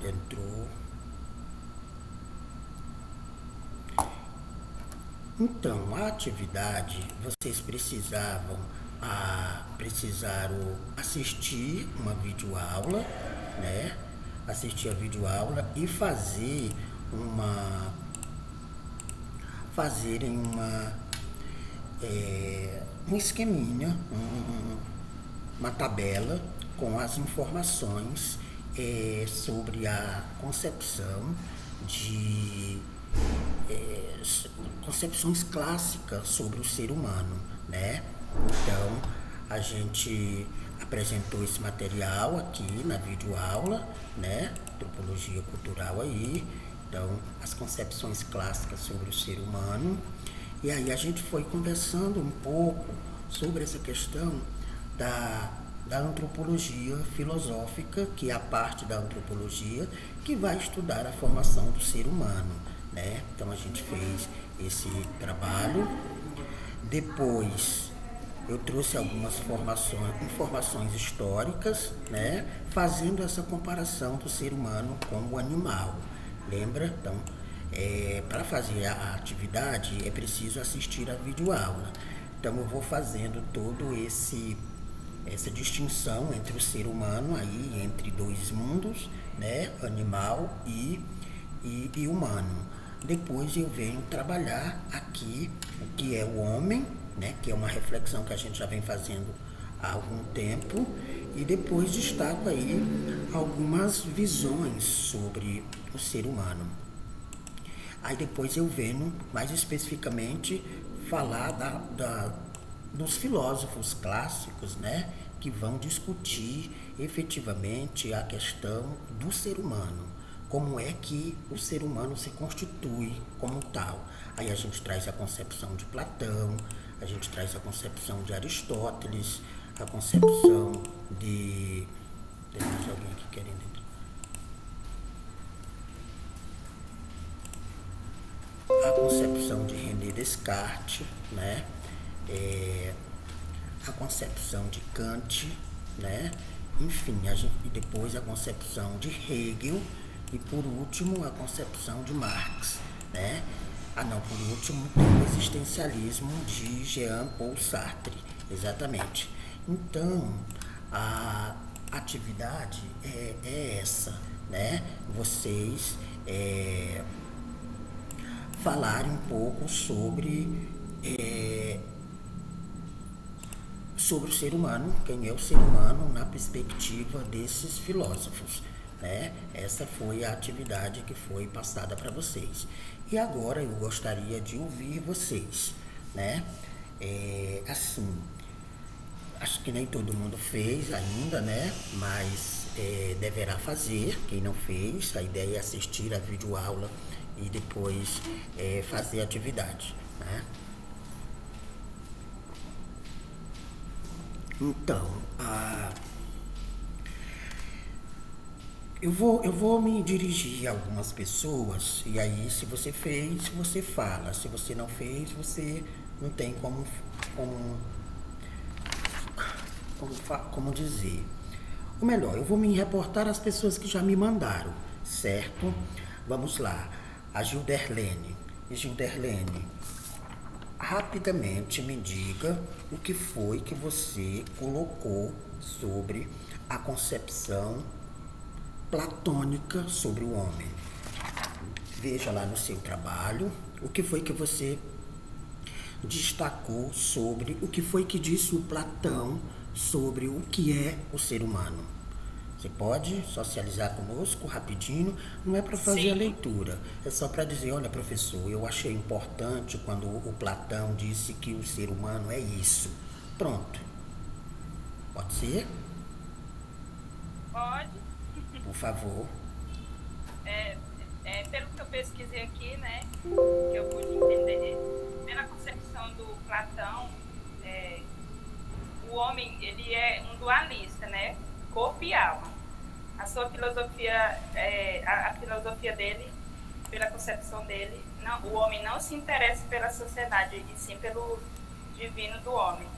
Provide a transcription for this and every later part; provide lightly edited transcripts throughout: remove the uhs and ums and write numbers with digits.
entrou. Então, a atividade, vocês precisaram assistir uma videoaula, né? Assistir a videoaula e fazerem um esqueminha, uma tabela com as informações sobre a concepção de concepções clássicas sobre o ser humano, né? Então, a gente apresentou esse material aqui na videoaula, né? Antropologia cultural aí. Então, as concepções clássicas sobre o ser humano. E aí a gente foi conversando um pouco sobre essa questão da antropologia filosófica, que é a parte da antropologia que vai estudar a formação do ser humano, né? Então a gente fez esse trabalho. Depois eu trouxe algumas informações históricas, né? Fazendo essa comparação do ser humano com o animal. Lembra? Então, para fazer a atividade é preciso assistir a videoaula. Então eu vou fazendo todo essa distinção entre o ser humano aí, entre dois mundos, né? Animal e humano. Depois eu venho trabalhar aqui o que é o homem, né? Que é uma reflexão que a gente já vem fazendo há algum tempo, e depois destaco aí algumas visões sobre o ser humano. Aí depois eu venho mais especificamente falar dos filósofos clássicos, né? Que vão discutir efetivamente a questão do ser humano. Como é que o ser humano se constitui como tal. Aí a gente traz a concepção de Platão, a gente traz a concepção de Aristóteles, a concepção de... Tem mais alguém aqui querendo entrar? A concepção de René Descartes, né? A concepção de Kant, né? Enfim, e depois a concepção de Hegel, e por último a concepção de Marx, né? Por último tem o existencialismo de Jean-Paul Sartre, exatamente. Então, a atividade é essa, né? Vocês falarem um pouco sobre o ser humano, quem é o ser humano na perspectiva desses filósofos, né? Essa foi a atividade que foi passada para vocês. E agora eu gostaria de ouvir vocês, né? Assim, acho que nem todo mundo fez ainda, né? Mas deverá fazer, quem não fez. A ideia é assistir a videoaula e depois fazer a atividade, né? Então, eu vou me dirigir a algumas pessoas, e aí se você fez, você fala. Se você não fez, você não tem como dizer. Ou melhor, eu vou me reportar às pessoas que já me mandaram, certo? Vamos lá. A Gilderlene. Gilderlene, rapidamente me diga o que foi que você colocou sobre a concepção platônica sobre o homem. Veja lá no seu trabalho o que foi que você destacou sobre o que foi que disse o Platão sobre o que é o ser humano. Você pode socializar conosco rapidinho, não é para fazer a leitura, é só para dizer, olha professor, eu achei importante quando o Platão disse que o ser humano é isso. Pronto. Pode ser? Pode. Por favor. Pelo que eu pesquisei aqui, né, que eu pude entender, pela concepção do Platão, o homem ele é um dualista, né, corpo e alma. A sua filosofia, a filosofia dele, pela concepção dele, o homem não se interessa pela sociedade, e sim pelo divino do homem.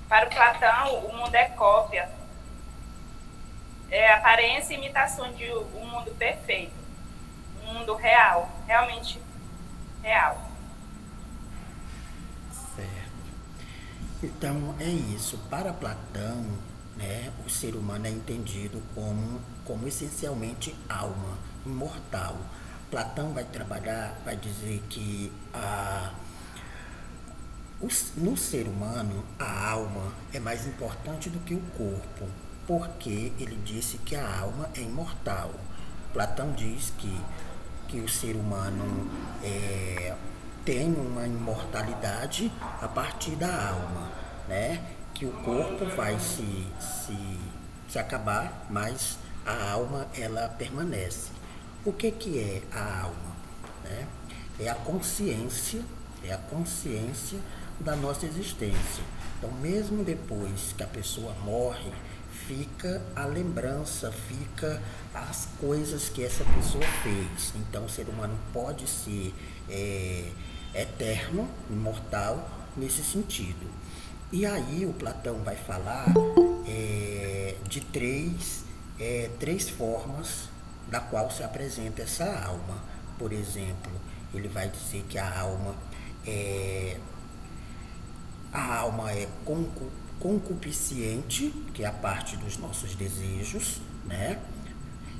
Para o Platão, o mundo é cópia. aparência e imitação de um mundo perfeito, um mundo real, realmente real. Então é isso. Para Platão, né, o ser humano é entendido como essencialmente alma, imortal. Platão vai trabalhar, vai dizer que no ser humano a alma é mais importante do que o corpo, porque ele disse que a alma é imortal. Platão diz que o ser humano tem uma imortalidade a partir da alma, né? Que o corpo vai se acabar, mas a alma ela permanece. O que é a alma? Né? É a consciência da nossa existência. Então, mesmo depois que a pessoa morre, fica a lembrança, fica as coisas que essa pessoa fez. Então, o ser humano pode ser eterno, imortal, nesse sentido. E aí o Platão vai falar de três formas da qual se apresenta essa alma. Por exemplo, ele vai dizer que a alma é concupiscente, que é a parte dos nossos desejos, né?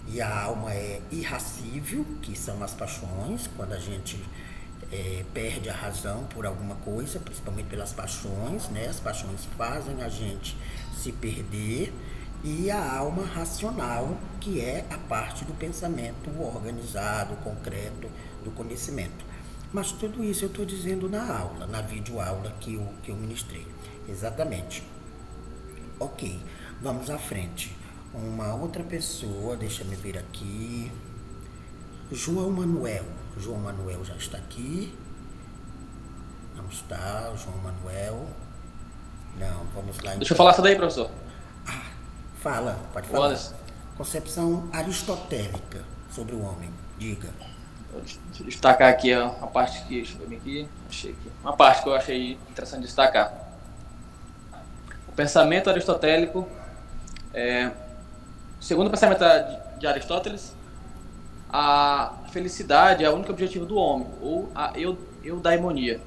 E a alma é irracível, que são as paixões, quando a gente perde a razão por alguma coisa, principalmente pelas paixões, né? As paixões fazem a gente se perder. E a alma racional, que é a parte do pensamento organizado, concreto, do conhecimento. Mas tudo isso eu estou dizendo na aula, na videoaula que eu ministrei. Exatamente. Ok, vamos à frente. Uma outra pessoa, deixa eu ver aqui. João Manuel. João Manuel já está aqui. Não está, João Manuel. Não, vamos lá. Deixa eu falar isso daí, professor. Fala, pode falar. Wallace. Concepção aristotélica sobre o homem. Diga. Deixa eu destacar aqui a parte que... Deixa eu ver aqui. Achei aqui. Uma parte que eu achei interessante destacar. O pensamento aristotélico, segundo o pensamento de Aristóteles, a felicidade é o único objetivo do homem, ou a eudaimonia.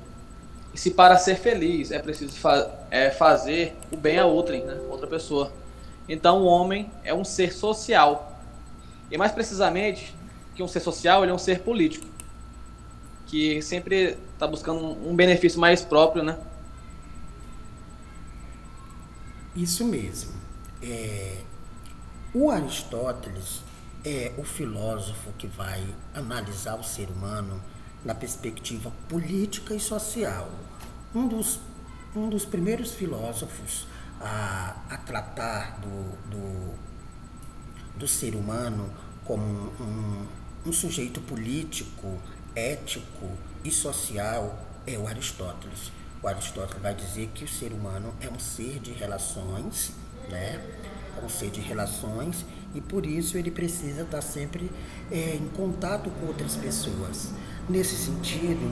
E se para ser feliz é preciso fazer o bem a outrem, né? Outra pessoa. Então o homem é um ser social. E mais precisamente que um ser social, ele é um ser político, que sempre está buscando um benefício mais próprio, né? Isso mesmo. O Aristóteles é o filósofo que vai analisar o ser humano na perspectiva política e social. Um dos primeiros filósofos a tratar do ser humano como um sujeito político, ético e social é o Aristóteles. O Aristóteles vai dizer que o ser humano é um ser de relações, né? É um ser de relações e por isso ele precisa estar sempre em contato com outras pessoas. Nesse sentido,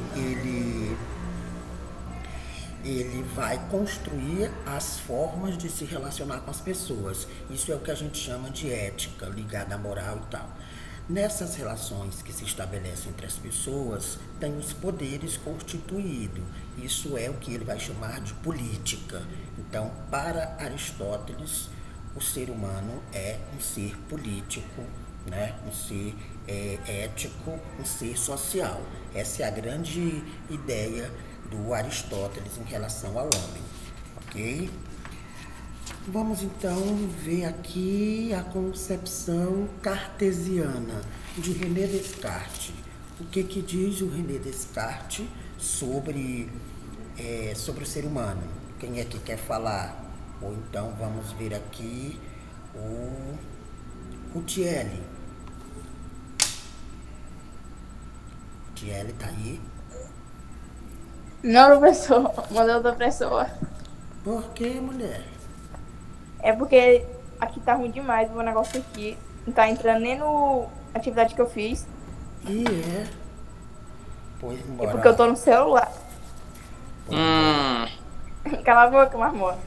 ele vai construir as formas de se relacionar com as pessoas. Isso é o que a gente chama de ética, ligada à moral e tal. Nessas relações que se estabelecem entre as pessoas, tem os poderes constituídos. Isso é o que ele vai chamar de política. Então, para Aristóteles, o ser humano é um ser político, né? Um ser ético, um ser social. Essa é a grande ideia do Aristóteles em relação ao homem, ok? Vamos então ver aqui a concepção cartesiana de René Descartes. O que diz o René Descartes sobre o ser humano? Quem é que quer falar? Ou então vamos ver aqui o Thiele. Thiele tá aí? Não, professor. Mandou outra pessoa. Por que, mulher? É porque aqui tá ruim demais o meu negócio aqui. Não tá entrando nem no atividade que eu fiz. Pois embora. É porque eu tô no celular. Cala a boca, marmota.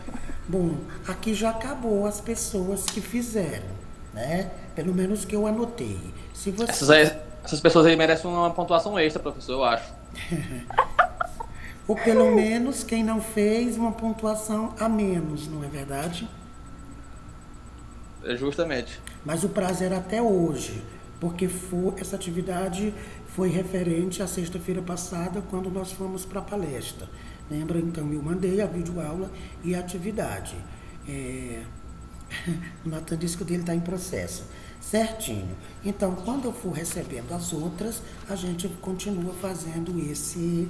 Bom, aqui já acabou as pessoas que fizeram. né? Pelo menos que eu anotei. Se você... Essas pessoas aí merecem uma pontuação extra, professor, eu acho. Ou pelo menos quem não fez uma pontuação a menos, não é verdade? Justamente. Mas o prazo era até hoje, porque essa atividade foi referente à sexta-feira passada, quando nós fomos para a palestra. Lembra? Então, eu mandei a videoaula e a atividade. O Natan disse que o dele está em processo. Certinho. Então, quando eu for recebendo as outras, a gente continua fazendo esse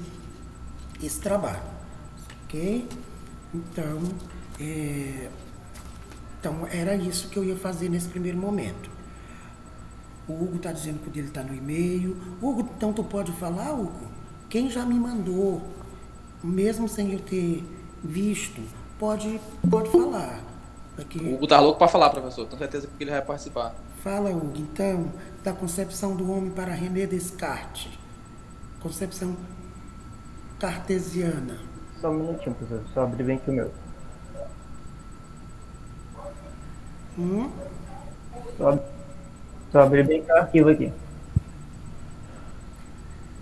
trabalho. Ok? Então, era isso que eu ia fazer nesse primeiro momento. O Hugo está dizendo que o dele está no e-mail. Hugo, então tu pode falar, Hugo? Quem já me mandou, mesmo sem eu ter visto, pode falar. Aqui. O Hugo tá louco para falar, professor. Tenho certeza que ele vai participar. Fala, Hugo. Então, da concepção do homem para René Descartes. Concepção cartesiana. Só um minutinho, professor. Só abrir bem aqui o meu. Só abrir bem aqui o arquivo aqui.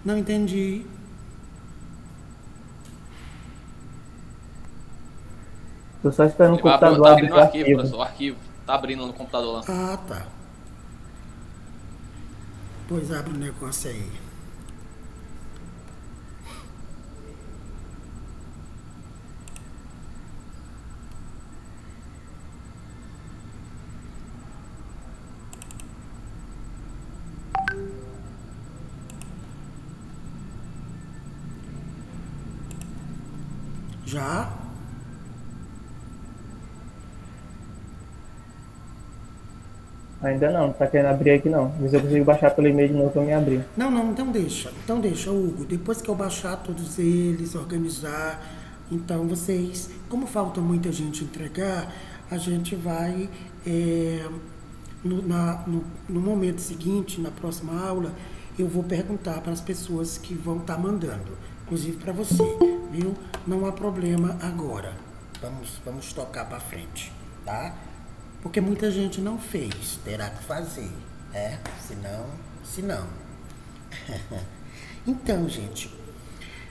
Não entendi. Tô só esperando o computador tá abrir abrindo o o arquivo, arquivo. professor. O arquivo. Tá abrindo no computador lá. Ah, tá. Pois abre o negócio aí. Já? Ainda não tá querendo abrir aqui não. Mas eu consigo baixar pelo e-mail de novo pra me abrir. Não, então deixa. Então deixa, Hugo. Depois que eu baixar todos eles, organizar, então vocês, como falta muita gente entregar, a gente vai, no momento seguinte, na próxima aula, eu vou perguntar para as pessoas que vão estar mandando, inclusive para você, viu? Não há problema agora. Vamos tocar para frente, tá? Porque muita gente não fez, terá que fazer, né? Senão. Então, gente,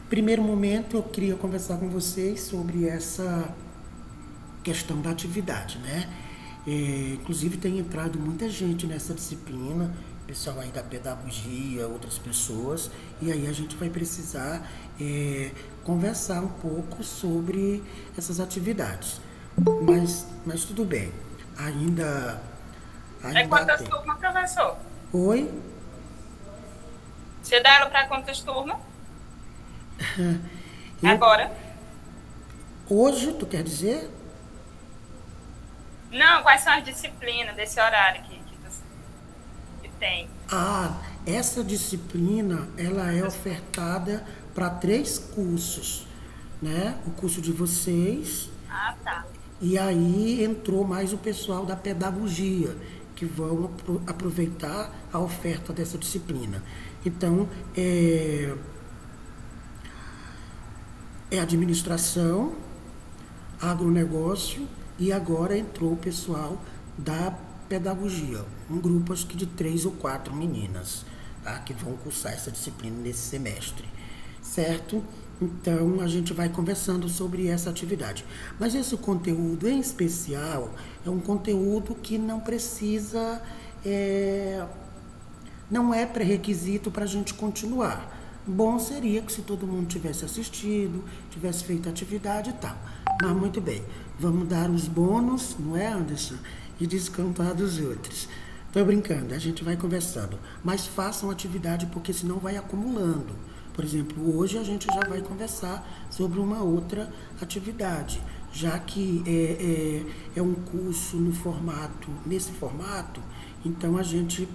primeiro momento eu queria conversar com vocês sobre essa questão da atividade, né? Inclusive tem entrado muita gente nessa disciplina, pessoal aí da pedagogia, outras pessoas, e aí a gente vai precisar conversar um pouco sobre essas atividades. Mas tudo bem. Ainda quantas tem. turmas, professor? Oi? Você dá ela para quantas turmas? Agora? Hoje, tu quer dizer? Não, quais são as disciplinas desse horário que tem? Essa disciplina, ela é ofertada para 3 cursos, né? O curso de vocês. Ah, tá. E aí entrou mais o pessoal da pedagogia, que vão aproveitar a oferta dessa disciplina. Então, é administração, agronegócio, e agora entrou o pessoal da pedagogia. Um grupo, acho que de 3 ou 4 meninas, tá? Que vão cursar essa disciplina nesse semestre, certo? Então, a gente vai conversando sobre essa atividade. Mas esse conteúdo, em especial, é um conteúdo que não precisa, não é pré-requisito para a gente continuar. Bom seria que se todo mundo tivesse assistido, tivesse feito a atividade e tal. Mas, muito bem, vamos dar os bônus, não é, Anderson? E descontar dos outros. Estou brincando, a gente vai conversando. Mas façam atividade, porque senão vai acumulando. Por exemplo, hoje a gente já vai conversar sobre uma outra atividade, já que é um curso nesse formato, então a gente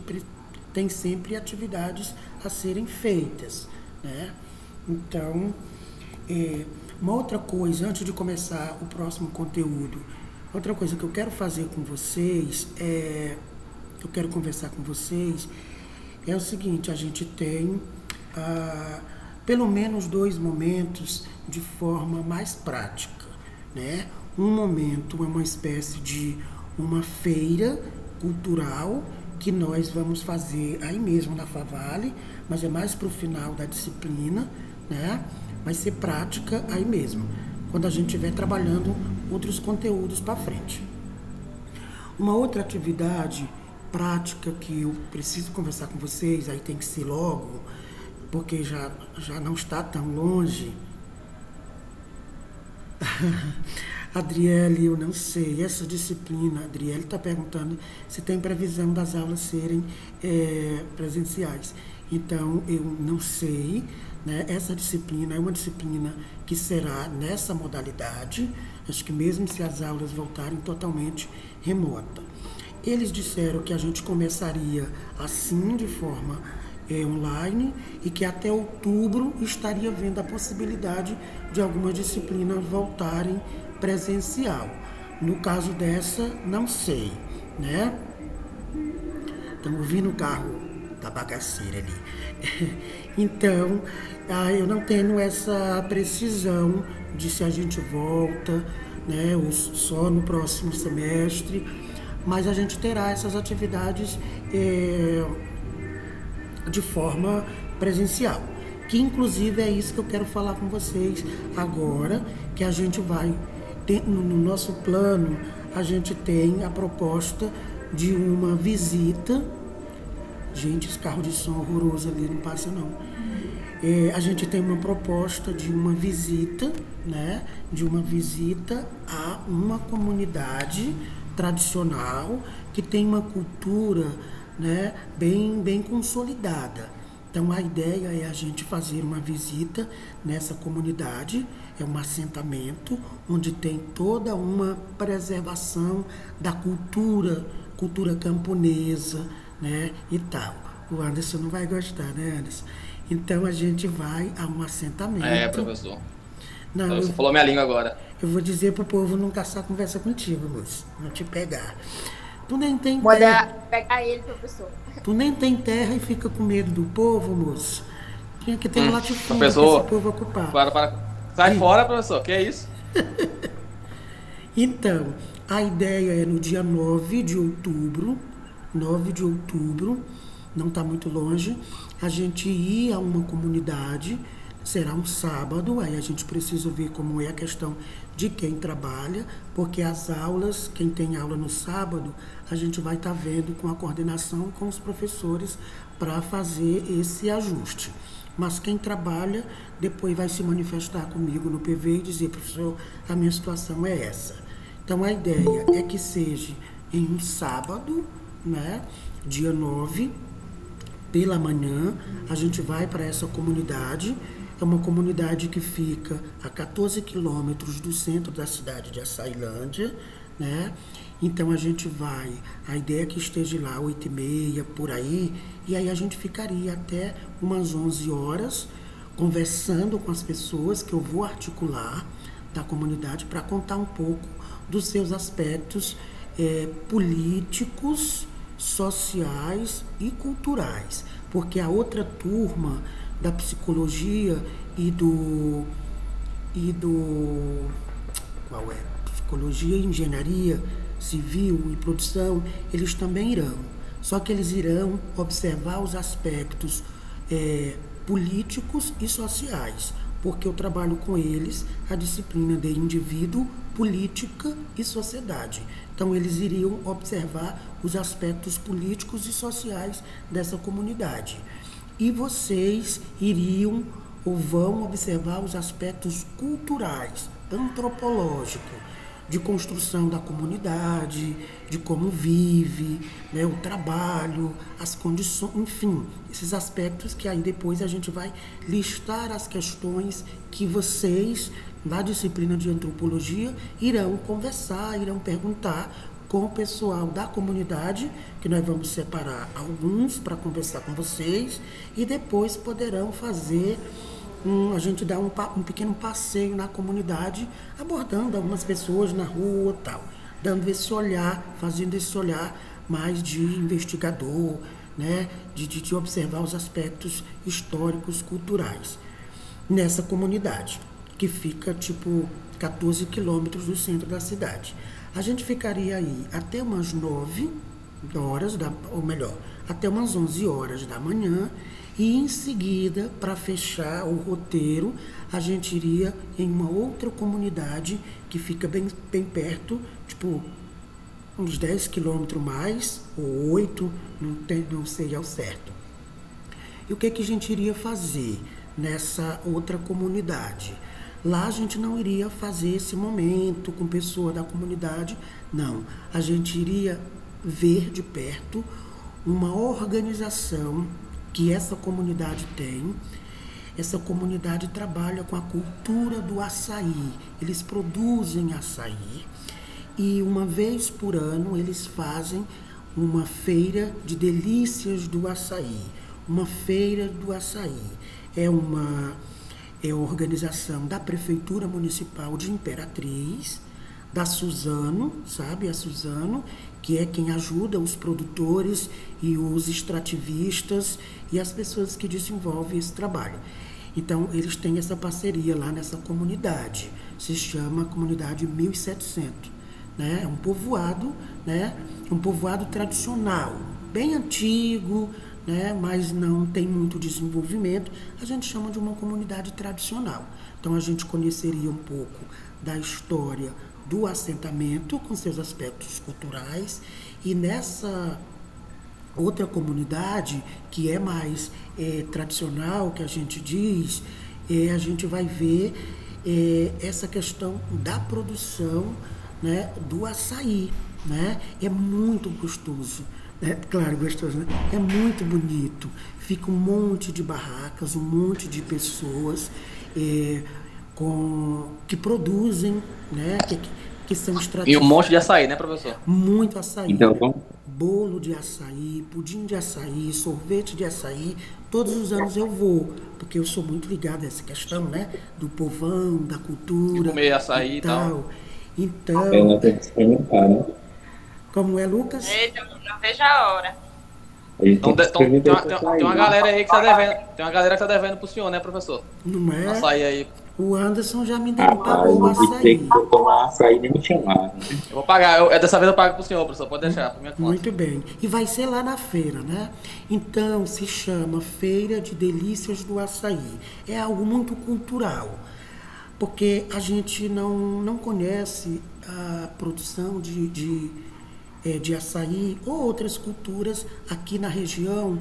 tem sempre atividades a serem feitas, né? Então, uma outra coisa, antes de começar o próximo conteúdo, outra coisa que eu quero fazer com vocês, eu quero conversar com vocês, é o seguinte: a gente tem pelo menos 2 momentos de forma mais prática, né? Um momento é uma espécie de uma feira cultural que nós vamos fazer aí mesmo na Favale, mas é mais para o final da disciplina, né? Vai ser prática aí mesmo, quando a gente estiver trabalhando outros conteúdos para frente. Uma outra atividade prática que eu preciso conversar com vocês, aí tem que ser logo, porque já não está tão longe. Adriele, eu não sei, essa disciplina, Adriele está perguntando se tem previsão das aulas serem presenciais. Então, eu não sei, né? Essa disciplina é uma disciplina que será nessa modalidade, acho que mesmo se as aulas voltarem totalmente remota. Eles disseram que a gente começaria assim, de forma online, e que até outubro estaria vendo a possibilidade de algumas disciplinas voltarem presencial. No caso dessa, não sei, né? Estão ouvindo o carro da bagaceira ali. Então, eu não tenho essa precisão de se a gente volta, né, ou só no próximo semestre, mas a gente terá essas atividades de forma presencial, que inclusive é isso que eu quero falar com vocês agora, que a gente vai ter, no nosso plano, a gente tem a proposta de uma visita. Gente, esse carro de som horroroso ali não passa não. A gente tem uma proposta de uma visita, né, de uma visita a uma comunidade tradicional que tem uma cultura, né, bem consolidada. Então a ideia é a gente fazer uma visita nessa comunidade, é um assentamento onde tem toda uma preservação da cultura camponesa, né, e tal. O Anderson não vai gostar, né, Anderson? Então a gente vai a um assentamento. Professor. Não, Você falou minha língua agora. Eu vou dizer pro povo não caçar conversa contigo, moço. Não te pegar. Tu nem tem Manda terra. pegar ele, professor. Tu nem tem terra e fica com medo do povo, moço. Tinha que ter um latifúndio para professor, esse povo ocupar. Sai fora, professor. Que é isso? Então, a ideia é no dia 9 de outubro, não está muito longe, a gente ir a uma comunidade, será um sábado, aí a gente precisa ver como é a questão de quem trabalha, porque as aulas, quem tem aula no sábado, a gente vai estar vendo com a coordenação e com os professores para fazer esse ajuste. Mas quem trabalha, depois vai se manifestar comigo no PV e dizer, professor, a minha situação é essa. Então a ideia é que seja em um sábado, né, dia 9, pela manhã, a gente vai para essa comunidade. É uma comunidade que fica a 14 quilômetros do centro da cidade de Açailândia, né? Então a gente vai, a ideia é que esteja lá 8h30, por aí, e aí a gente ficaria até umas 11 horas conversando com as pessoas que eu vou articular da comunidade para contar um pouco dos seus aspectos políticos, sociais e culturais, porque a outra turma da psicologia e do qual é? Psicologia e engenharia civil e produção, eles também irão. Só que eles irão observar os aspectos políticos e sociais, porque eu trabalho com eles a disciplina de indivíduo, política e sociedade. Então, eles iriam observar os aspectos políticos e sociais dessa comunidade. E vocês iriam ou vão observar os aspectos culturais, antropológicos, de construção da comunidade, de como vive, né, o trabalho, as condições, enfim, esses aspectos que aí depois a gente vai listar as questões que vocês, na disciplina de antropologia, irão conversar, irão perguntar com o pessoal da comunidade, que nós vamos separar alguns para conversar com vocês, e depois poderão fazer, a gente dá um pequeno passeio na comunidade, abordando algumas pessoas na rua e tal, dando esse olhar, fazendo esse olhar mais de investigador, né, de observar os aspectos históricos, culturais, nessa comunidade, que fica tipo 14 quilômetros do centro da cidade. A gente ficaria aí até umas 9, horas, ou melhor, até umas 11 horas da manhã, e em seguida, para fechar o roteiro, a gente iria em uma outra comunidade que fica bem perto, tipo uns 10 quilômetros mais, ou 8, não sei ao certo. E o que a gente iria fazer nessa outra comunidade? Lá a gente não iria fazer esse momento com pessoa da comunidade, não. A gente iria ver de perto uma organização que essa comunidade tem. Essa comunidade trabalha com a cultura do açaí. Eles produzem açaí e uma vez por ano eles fazem uma feira de delícias do açaí. Uma feira do açaí. É a organização da Prefeitura Municipal de Imperatriz, da Suzano, sabe? A Suzano, que é quem ajuda os produtores e os extrativistas e as pessoas que desenvolvem esse trabalho. Então, eles têm essa parceria lá nessa comunidade. Se chama Comunidade 1700. Né? É um povoado, né? Um povoado tradicional, bem antigo, né? Mas não tem muito desenvolvimento. A gente chama de uma comunidade tradicional. Então, a gente conheceria um pouco da história do assentamento, com seus aspectos culturais, e nessa outra comunidade, que é mais tradicional, que a gente diz, a gente vai ver essa questão da produção, né, do açaí, né? É muito gostoso, né? Claro, gostoso, né? É muito bonito. Fica um monte de barracas, um monte de pessoas que produzem, né? Que são E um monte de açaí, né, professor? Muito açaí. Então, vamos... Bolo de açaí, pudim de açaí, sorvete de açaí. Todos os anos eu vou, porque eu sou muito ligado a essa questão, né? Do povão, da cultura. De comer açaí e tal. Então, Eu não tenho que experimentar, né? como é, Lucas? Eita, não vejo a hora. A gente Então, tem que experimentar esse tem açaí, uma né? galera aí que tá devendo. Tem uma galera que tá devendo pro senhor, né, professor? Não é? Açaí aí. O Anderson já me Rapaz, pagou o não tem açaí. que tomar açaí nem me chamar, né? Eu vou pagar. Dessa vez eu pago pro senhor, professor. Pode deixar, por minha conta. Muito bem. E vai ser lá na feira, né? Então, se chama Feira de Delícias do Açaí. É algo muito cultural, porque a gente não conhece a produção de açaí ou outras culturas aqui na região,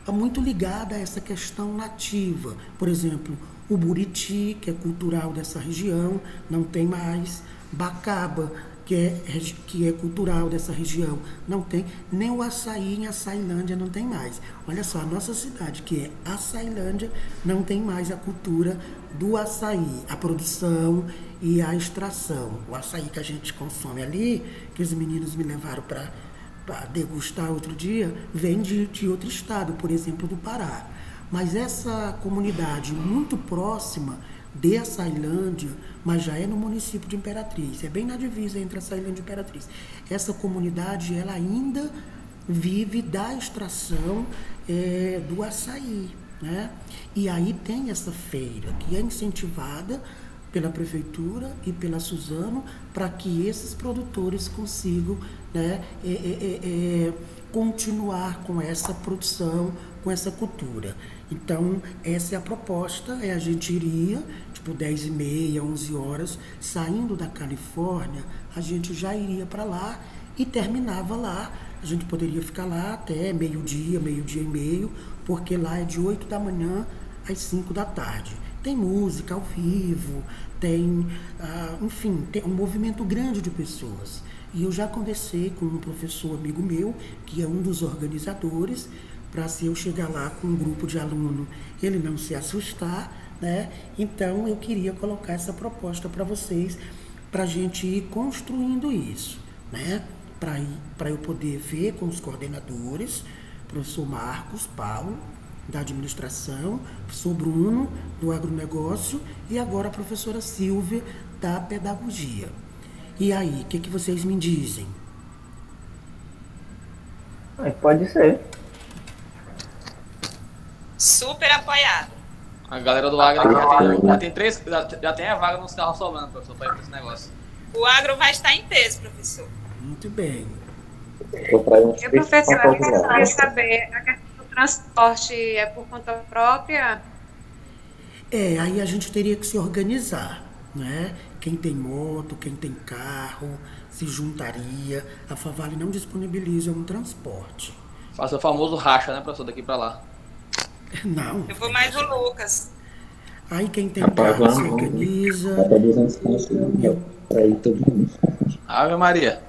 muito ligada a essa questão nativa. Por exemplo, o buriti, que é cultural dessa região, não tem mais. Bacaba, que é cultural dessa região, não tem. Nem o açaí em Açailândia não tem mais. Olha só, a nossa cidade, que é Açailândia, não tem mais a cultura do açaí, a produção e a extração. O açaí que a gente consome ali, que os meninos me levaram para degustar outro dia, vem de outro estado, por exemplo, do Pará. Mas essa comunidade muito próxima de Açailândia, mas já é no município de Imperatriz, é bem na divisa entre Açailândia e Imperatriz. Essa comunidade, ela ainda vive da extração do açaí, né? E aí tem essa feira que é incentivada pela prefeitura e pela Suzano para que esses produtores consigam, né, continuar com essa produção, com essa cultura. Então, essa é a proposta, a gente iria, tipo 10h30, 11 horas, saindo da Califórnia, a gente já iria para lá e terminava lá. A gente poderia ficar lá até meio-dia, meio-dia e meio, porque lá é de 8 da manhã às 5 da tarde. Tem música ao vivo, tem, enfim, tem um movimento grande de pessoas. E eu já conversei com um professor amigo meu, que é um dos organizadores, para se eu chegar lá com um grupo de aluno, ele não se assustar, né? Então, eu queria colocar essa proposta para vocês, para a gente ir construindo isso, né? Para eu poder ver com os coordenadores, professor Marcos, Paulo, da administração, professor Bruno, do agronegócio, e agora a professora Silvia, da pedagogia. E aí, o que vocês me dizem? Pode ser. Super apoiado. A galera do Agro já tem a vaga nos carros sobrando, professor, para ir para esse negócio. O agro vai estar em peso, professor. Muito bem. Vou trazer uns E, três professor, eu pacotes queria lá. saber, a questão do transporte é por conta própria? Aí a gente teria que se organizar, né? Quem tem moto, quem tem carro, se juntaria. A Favale não disponibiliza um transporte. Faça o famoso racha, né, professor, daqui pra lá. Não. Eu vou mais o Lucas. Aí quem tem Rapaz, carro se vamos. organiza. Dá pra 200 pontos pra ir todo mundo. Ave Maria.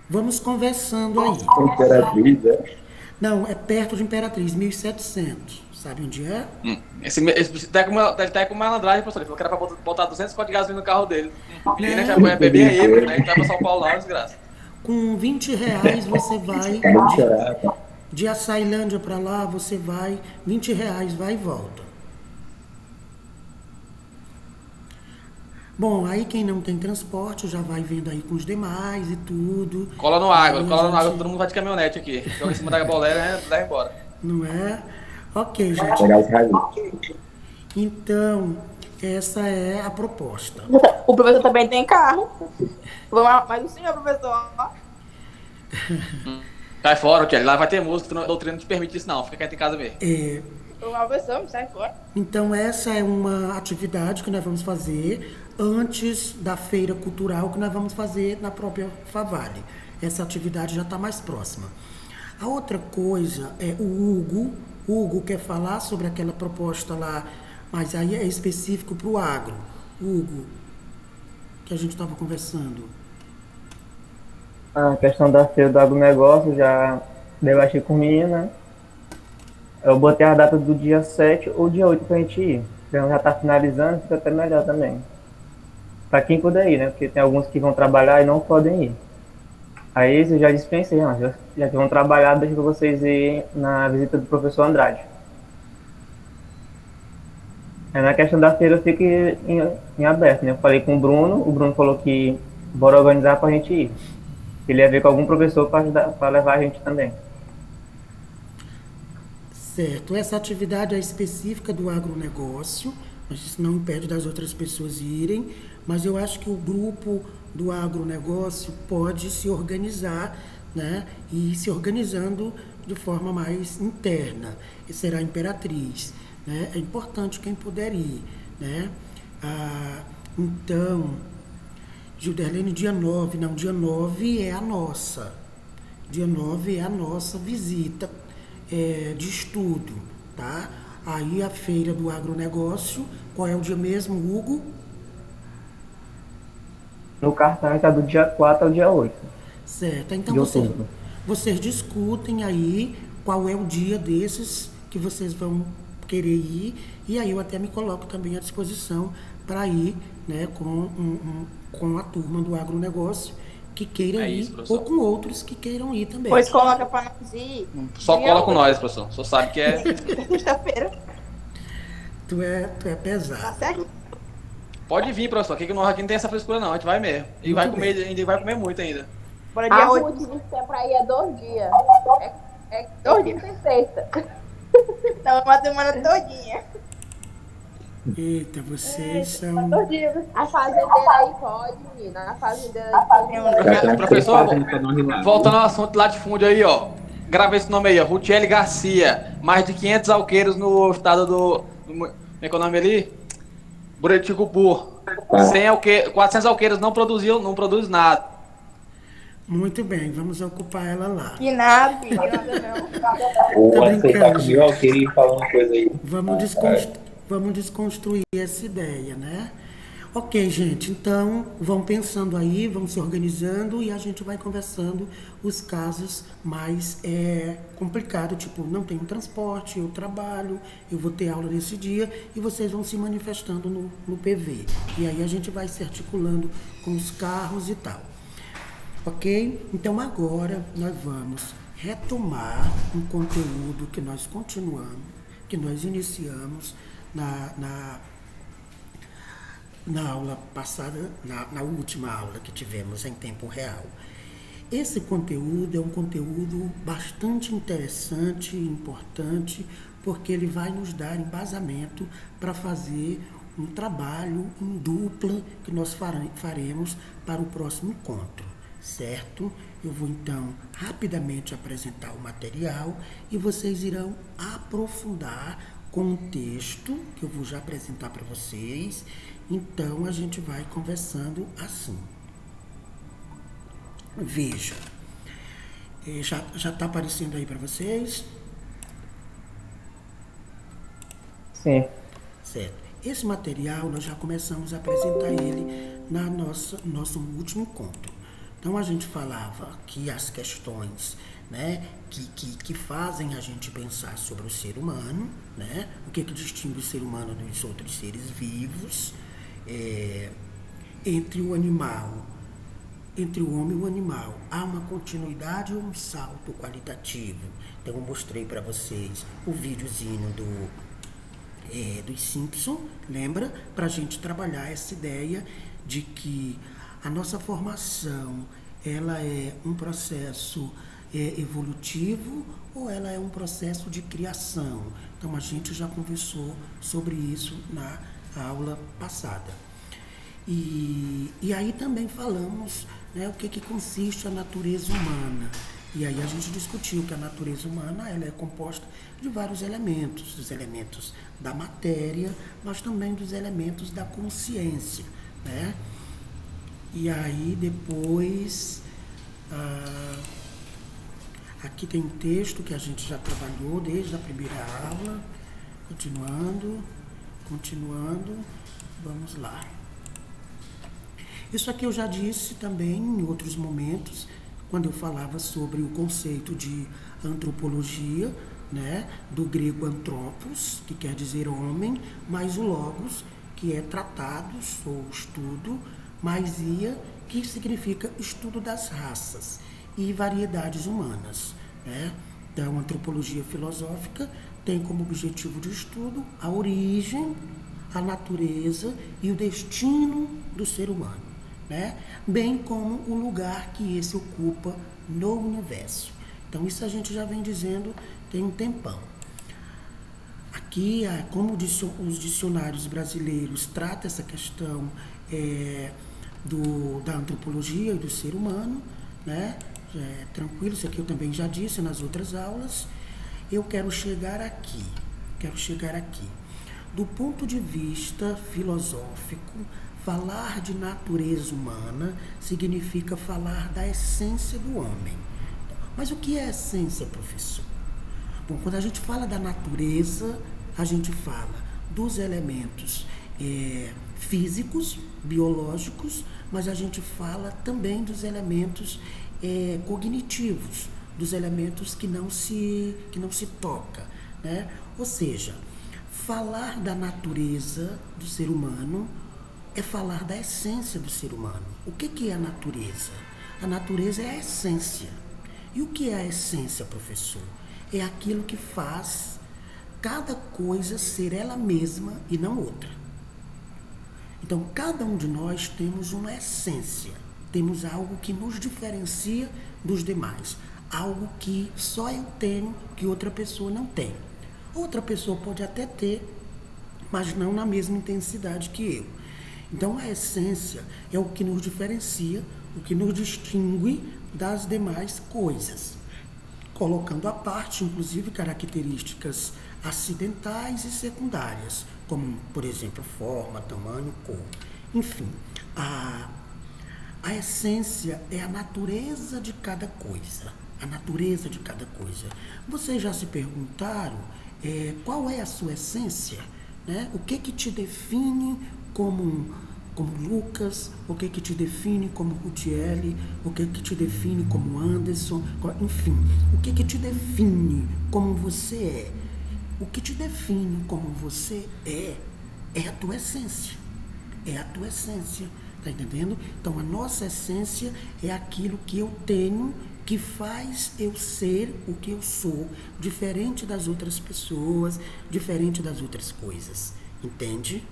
Vamos conversando aí. Imperatriz, é? Não, é perto de Imperatriz, 1.700. Sabe onde é? Esse tá com malandragem, professor. Ele falou que era pra botar 200 conto de gasolina no carro dele. Menina já foi beber aí, né? Ele tá pra São Paulo lá, desgraça. Com 20 reais você vai Vamos chorar, tá? de Açailândia pra lá, você vai 20 reais, vai e volta. Bom, aí quem não tem transporte já vai vendo aí com os demais e tudo. Cola no água, Aí a cola no água, gente- todo mundo vai de caminhonete aqui. Joga em cima da bolera, né? Leva embora. Não é? Ok, gente. Pegar os raios. Então, essa é a proposta. O professor também tem carro. Vamos, mas o senhor, professor, ó. Cai fora, Kelly. Lá vai ter música, a doutrina não te permite isso não. Fica quieto em casa mesmo. O professor, sai fora. Então, essa é uma atividade que nós vamos fazer antes da feira cultural que nós vamos fazer na própria Favale. Essa atividade já está mais próxima. A outra coisa é o Hugo. O Hugo quer falar sobre aquela proposta lá, mas aí é específico para o agro. Hugo, que a gente estava conversando. A questão da feira do agronegócio já debatei com minha, né? Eu botei a data do dia 7 ou dia 8 pra gente ir. Então já tá finalizando, fica até melhor também. Pra quem puder ir, né? Porque tem alguns que vão trabalhar e não podem ir. Aí eu já dispensei, não. Já que vão trabalhar, deixa pra vocês irem na visita do professor Andrade. Aí na questão da feira eu fico em aberto, né? Eu falei com o Bruno falou que bora organizar pra gente ir. Ele ia ver com algum professor para ajudar, para levar a gente também. Certo. Essa atividade é específica do agronegócio, mas isso não impede das outras pessoas irem, mas eu acho que o grupo do agronegócio pode se organizar, né? E se organizando de forma mais interna. E será a Imperatriz, né? É importante quem puder ir, né? Então, Gilderlene, dia 9 é a nossa. Dia 9 é a nossa visita de estudo, tá? Aí a feira do agronegócio, qual é o dia mesmo, Hugo? No cartaz está do dia 4 ao dia 8. Certo, então de outubro. vocês discutem aí qual é o dia desses que vocês vão querer ir, e aí eu até me coloco também à disposição para ir, né, com a turma do agronegócio que queira ir, isso, professor. ou com outros que queiram ir também. Pois coloca pra nós ir. Só cola com nós, professor. Só sabe que é. Sexta-feira. Tu é Tá pesado. certo? Pode vir, professor. Aqui que nós aqui não tem essa frescura, não. A gente vai mesmo. E Muito vai bem. comer, ainda vai comer muito ainda. Bora A dia rua 8. que você é pra ir é 2 dias. É 2 quinta dias. e sexta. Então, uma semana todinha. Eita, vocês são... 2 dias. A fazendeira aí pode, menina. A fazendeira aí pode. Já tem Professor, fazendo pra nós ir lá. Voltando ao assunto lá de fundo aí, ó. Grava esse nome aí, ó. Rutiele Garcia. Mais de 500 alqueiros no estado como é que é o nome ali? Buriticupu. 400 alqueiros não produz nada. Muito bem, vamos ocupar ela lá. Que nada, filho. Nada não. Ou Tá aceitar brincando, comigo, eu queria falar uma coisa aí. Vamos desconstruir essa ideia, né? Ok, gente, então vão pensando aí, vão se organizando e a gente vai conversando os casos mais complicados, tipo, não tenho transporte, eu trabalho, eu vou ter aula nesse dia e vocês vão se manifestando no PV. E aí a gente vai se articulando com os carros e tal. Ok? Então agora nós vamos retomar um conteúdo que nós continuamos, que nós iniciamos na aula passada, na última aula que tivemos em tempo real. Esse conteúdo é um conteúdo bastante interessante e importante, porque ele vai nos dar embasamento para fazer um trabalho em dupla que nós faremos para o próximo encontro, certo? Eu vou então rapidamente apresentar o material e vocês irão aprofundar com o texto que eu vou já apresentar para vocês. Então a gente vai conversando assim. Veja, já está aparecendo aí para vocês? Sim. Certo. Esse material nós já começamos a apresentar ele na nosso último encontro. Então a gente falava que as questões, né, que fazem a gente pensar sobre o ser humano, né, o que distingue o ser humano dos outros seres vivos, entre o animal, entre o homem e o animal, há uma continuidade ou um salto qualitativo. Então eu mostrei para vocês o videozinho dos Simpsons, lembra? Para a gente trabalhar essa ideia de que a nossa formação, ela é um processo evolutivo ou ela é um processo de criação. Então a gente já conversou sobre isso na aula passada. E aí também falamos, né, o que consiste a natureza humana. E aí a gente discutiu que a natureza humana, ela é composta de vários elementos, dos elementos da matéria, mas também dos elementos da consciência, né? E aí depois, aqui tem um texto que a gente já trabalhou desde a primeira aula, continuando, vamos lá. Isso aqui eu já disse também em outros momentos, quando eu falava sobre o conceito de antropologia, né, do grego anthropos, que quer dizer homem, mais o logos, que é tratados ou estudo, mais ia, que significa estudo das raças e variedades humanas, né? Então, a antropologia filosófica tem como objetivo de estudo a origem, a natureza e o destino do ser humano, né? Bem como o lugar que esse ocupa no universo. Então, isso a gente já vem dizendo tem um tempão. Aqui, como os dicionários brasileiros tratam essa questão da antropologia e do ser humano, né? Tranquilo, isso aqui eu também já disse nas outras aulas. Eu quero chegar aqui. Do ponto de vista filosófico, falar de natureza humana significa falar da essência do homem. Mas o que é essência, professor? Bom, quando a gente fala da natureza, a gente fala dos elementos físicos, biológicos, mas a gente fala também dos elementos cognitivos, dos elementos que não se toca, né? Ou seja, falar da natureza do ser humano é falar da essência do ser humano. O que é a natureza? A natureza é a essência. E o que é a essência, professor? É aquilo que faz cada coisa ser ela mesma e não outra. Então, cada um de nós temos uma essência, temos algo que nos diferencia dos demais, algo que só eu tenho, que outra pessoa não tem. Outra pessoa pode até ter, mas não na mesma intensidade que eu. Então, a essência é o que nos diferencia, o que nos distingue das demais coisas, colocando à parte, inclusive, características acidentais e secundárias, como, por exemplo, forma, tamanho, cor. Enfim, a essência é a natureza de cada coisa. A natureza de cada coisa. Vocês já se perguntaram qual é a sua essência? Né? O que te define como Lucas, o que te define como Rudiele, o que te define como Anderson, enfim, o que te define como você é. O que te define como você é a tua essência. É a tua essência, tá entendendo? Então, a nossa essência é aquilo que eu tenho, que faz eu ser o que eu sou, diferente das outras pessoas, diferente das outras coisas, entende?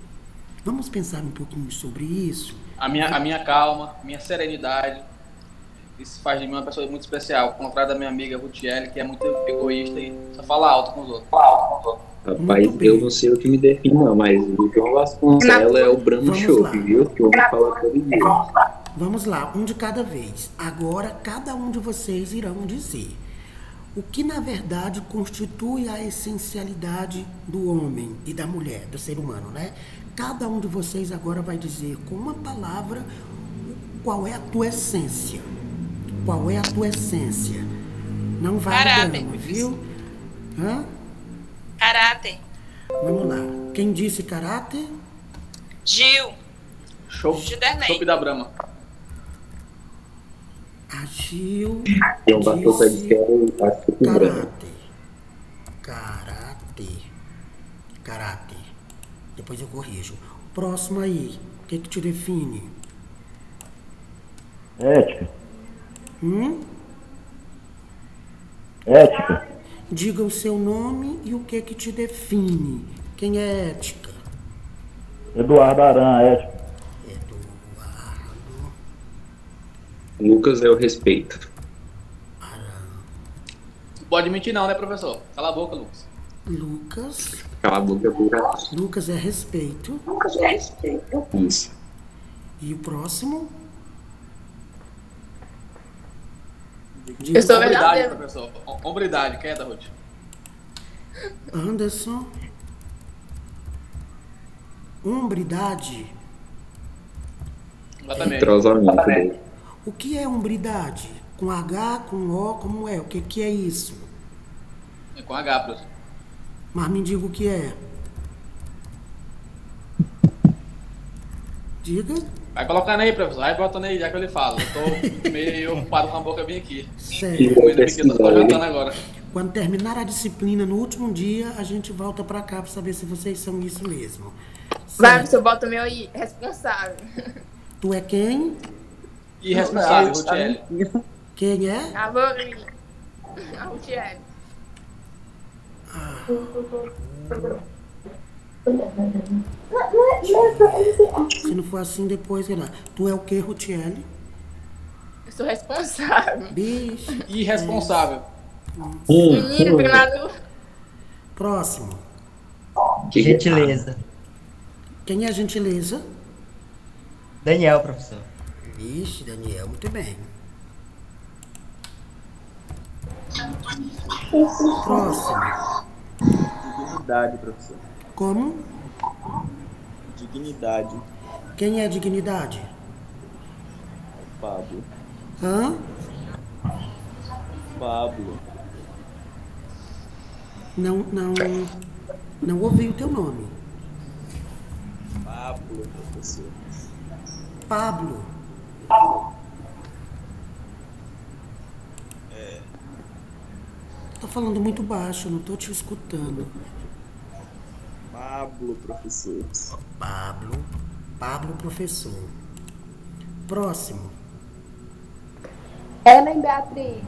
Vamos pensar um pouquinho sobre isso. A minha calma, minha serenidade, isso faz de mim uma pessoa muito especial. Ao contrário da minha amiga Rutiele, que é muito egoísta e só fala alto com os outros. Rapaz, Muito bem. eu não sei o que me define, não, mas o João Vasconcelos é o Brahma Vamos Show, lá. viu? Que eu ouvi falar todo dia. Vamos lá, um de cada vez. Agora, cada um de vocês irão dizer o que, na verdade, constitui a essencialidade do homem e da mulher, do ser humano, né? Cada um de vocês agora vai dizer com uma palavra qual é a tua essência. Qual é a tua essência? Não vale Caráter, drama, viu? Hã? Caráter. Vamos lá. Quem disse caráter? Gil. Show. Gilderley. Chopp da Brahma. Agil. João Vasconcelos disse que era o Açúcar Brahma. Caráter. Depois eu corrijo. Próximo aí. O que te define? Ética. Ética. Diga o seu nome e o que te define. Quem é ética? Eduardo Aran, ética. Eduardo Lucas é o respeito. Não pode mentir não, né, professor? Cala a boca, Lucas. Lucas. Cala a boca, burra. Lucas é respeito. Isso. E o próximo? Eu sou Hombridade, verdadeiro. professor. Hombridade, quieta, Ruth. Anderson. Hombridade. Exatamente. Entrosamento. O que é hombridade? Com H, com O, como é? O que é isso? É com H, professor. Mas me diga o que é. Diga. Vai colocando aí, professor. Vai botando aí, já que ele fala. Eu tô meio ocupado com a boca bem aqui. Sério. Comendo aqui, tô jantando agora. Quando terminar a disciplina no último dia, a gente volta pra cá pra saber se vocês são isso mesmo. Vai, Certo. professor, bota o meu aí, responsável. Tu é quem? Irresponsável, Rutiel. Quem é? Alô, menino. A Rutiel. Se não for assim, depois, sei lá. Tu é o que, Rutiele? Eu sou responsável. Bicho. Irresponsável. Menino, treinador. Próximo. Gentileza. Quem é gentileza? Daniel, professor. Vixe, Daniel, muito bem. Próximo. Dignidade, professor. Como? Dignidade. Quem é dignidade? Pablo. Hã? Pablo. Não ouvi o teu nome. Pablo, professor. Pablo. É. Tá falando muito baixo, não tô te escutando. Pablo, professor. Pablo, professor. Próximo. Ellen Beatriz.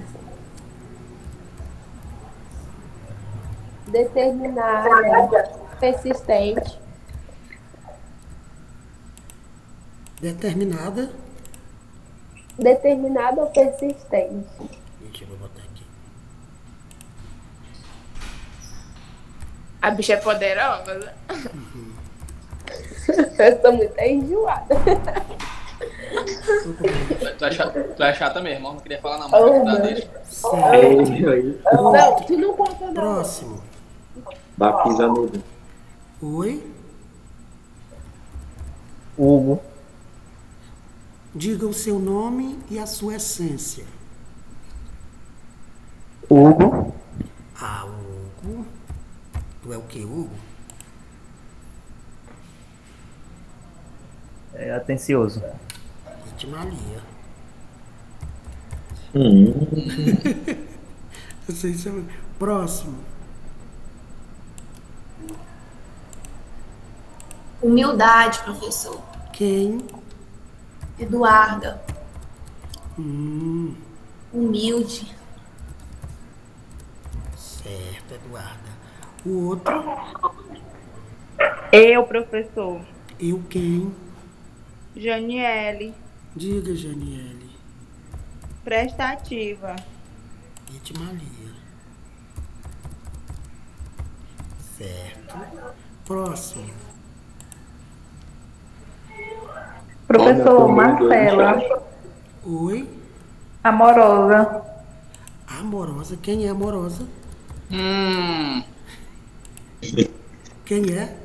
Determinada, persistente, Determinada. determinada ou persistente. Deixa eu botar aqui. A bicha é poderosa. Eu tô muito enjoada. Tu é chata mesmo, não queria falar não, mas deixa. Não, tu não conta não. Próximo. Baptiza nuvem. Oi? Hugo. Diga o seu nome e a sua essência. Hugo. Ah, Hugo. Tu é o que, Hugo? É atencioso. Itimalia. Vocês são... Próximo. Humildade, professor. Quem? Eduarda. Hum, Humilde. certo, Eduarda. O outro? Eu, professor. Eu quem? Janiele. Diga, Janiele. Prestativa. Itimalia. Certo. Próximo. Professor, Marcela. Oi. Amorosa. Amorosa. Quem é amorosa? Quem é?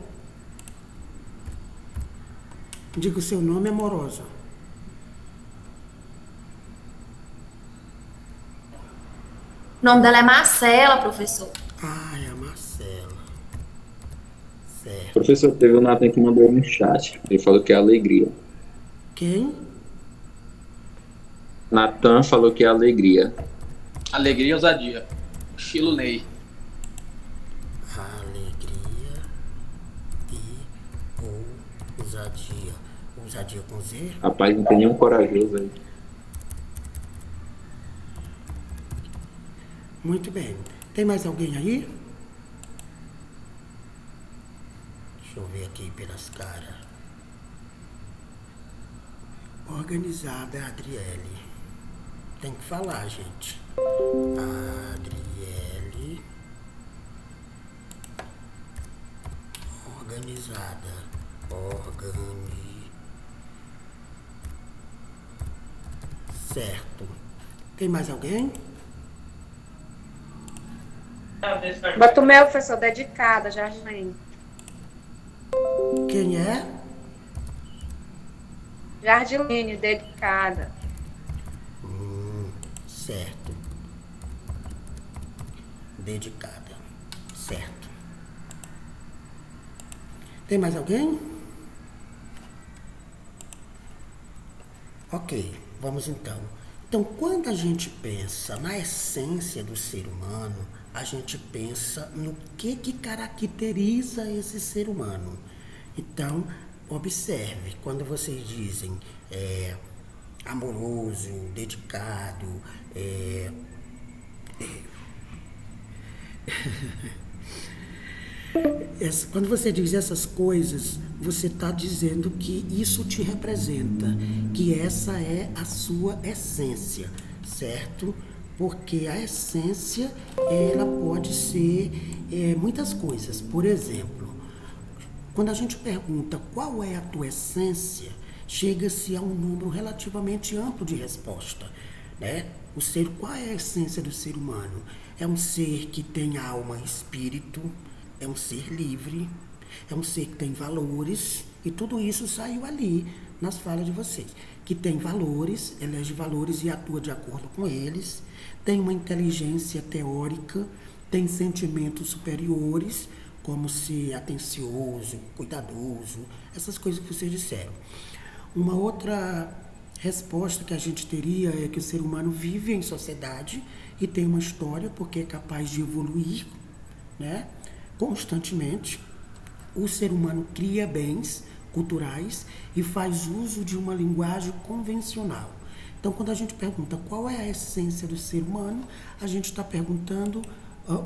Diga o seu nome, amorosa. O nome dela é Marcela, professor. Ah, é a Marcela. Certo. Professor, teve o Nathan que mandou no chat. Ele falou que é alegria. Quem? Nathan falou que é alegria. Alegria e ousadia. Estilo Ney. Alegria e ousadia. Ousadia com Z? Rapaz, não tem nenhum corajoso aí. Muito bem. Tem mais alguém aí? Deixa eu ver aqui pelas caras. Organizada, Adriele. Tem que falar, gente. Adriele. Organizada. Certo. Tem mais alguém? Bota o meu, professor, dedicada, Jardim. Quem é? Jardiline, dedicada. Certo. Dedicada. Certo. Tem mais alguém? Ok, vamos então. Então, quando a gente pensa na essência do ser humano, a gente pensa no que caracteriza esse ser humano. Então, observe, quando vocês dizem amoroso, dedicado, quando você diz essas coisas, você está dizendo que isso te representa, que essa é a sua essência, certo? Porque a essência, ela pode ser muitas coisas. Por exemplo, quando a gente pergunta qual é a tua essência, chega-se a um número relativamente amplo de resposta, né? Qual é a essência do ser humano? É um ser que tem alma e espírito, é um ser livre, é um ser que tem valores, e tudo isso saiu ali nas falas de vocês. Que tem valores, elege valores e atua de acordo com eles, tem uma inteligência teórica, tem sentimentos superiores, como ser atencioso, cuidadoso, essas coisas que vocês disseram. Uma outra resposta que a gente teria é que o ser humano vive em sociedade e tem uma história porque é capaz de evoluir, né, constantemente. O ser humano cria bens culturais e faz uso de uma linguagem convencional. Então, quando a gente pergunta qual é a essência do ser humano, a gente está perguntando,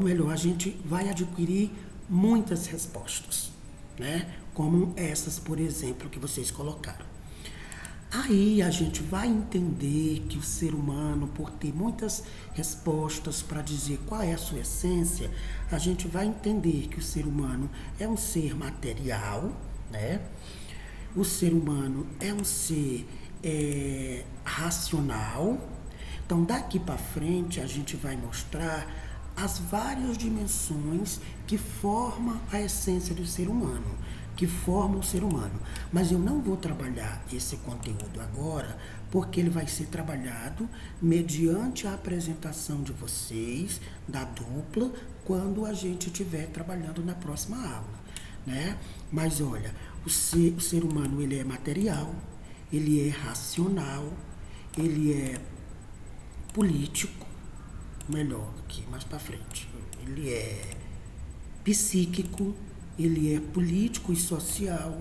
melhor, a gente vai adquirir muitas respostas, né? Como essas, por exemplo, que vocês colocaram. Aí a gente vai entender que o ser humano, por ter muitas respostas para dizer qual é a sua essência, a gente vai entender que o ser humano é um ser material, né? O ser humano é um ser racional. Então, daqui para frente, a gente vai mostrar as várias dimensões que formam a essência do ser humano, que formam o ser humano. Mas eu não vou trabalhar esse conteúdo agora, porque ele vai ser trabalhado mediante a apresentação de vocês, da dupla, quando a gente estiver trabalhando na próxima aula, né? Mas olha, o ser humano, ele é material, ele é racional, ele é político, melhor aqui, mais para frente, ele é psíquico, ele é político e social,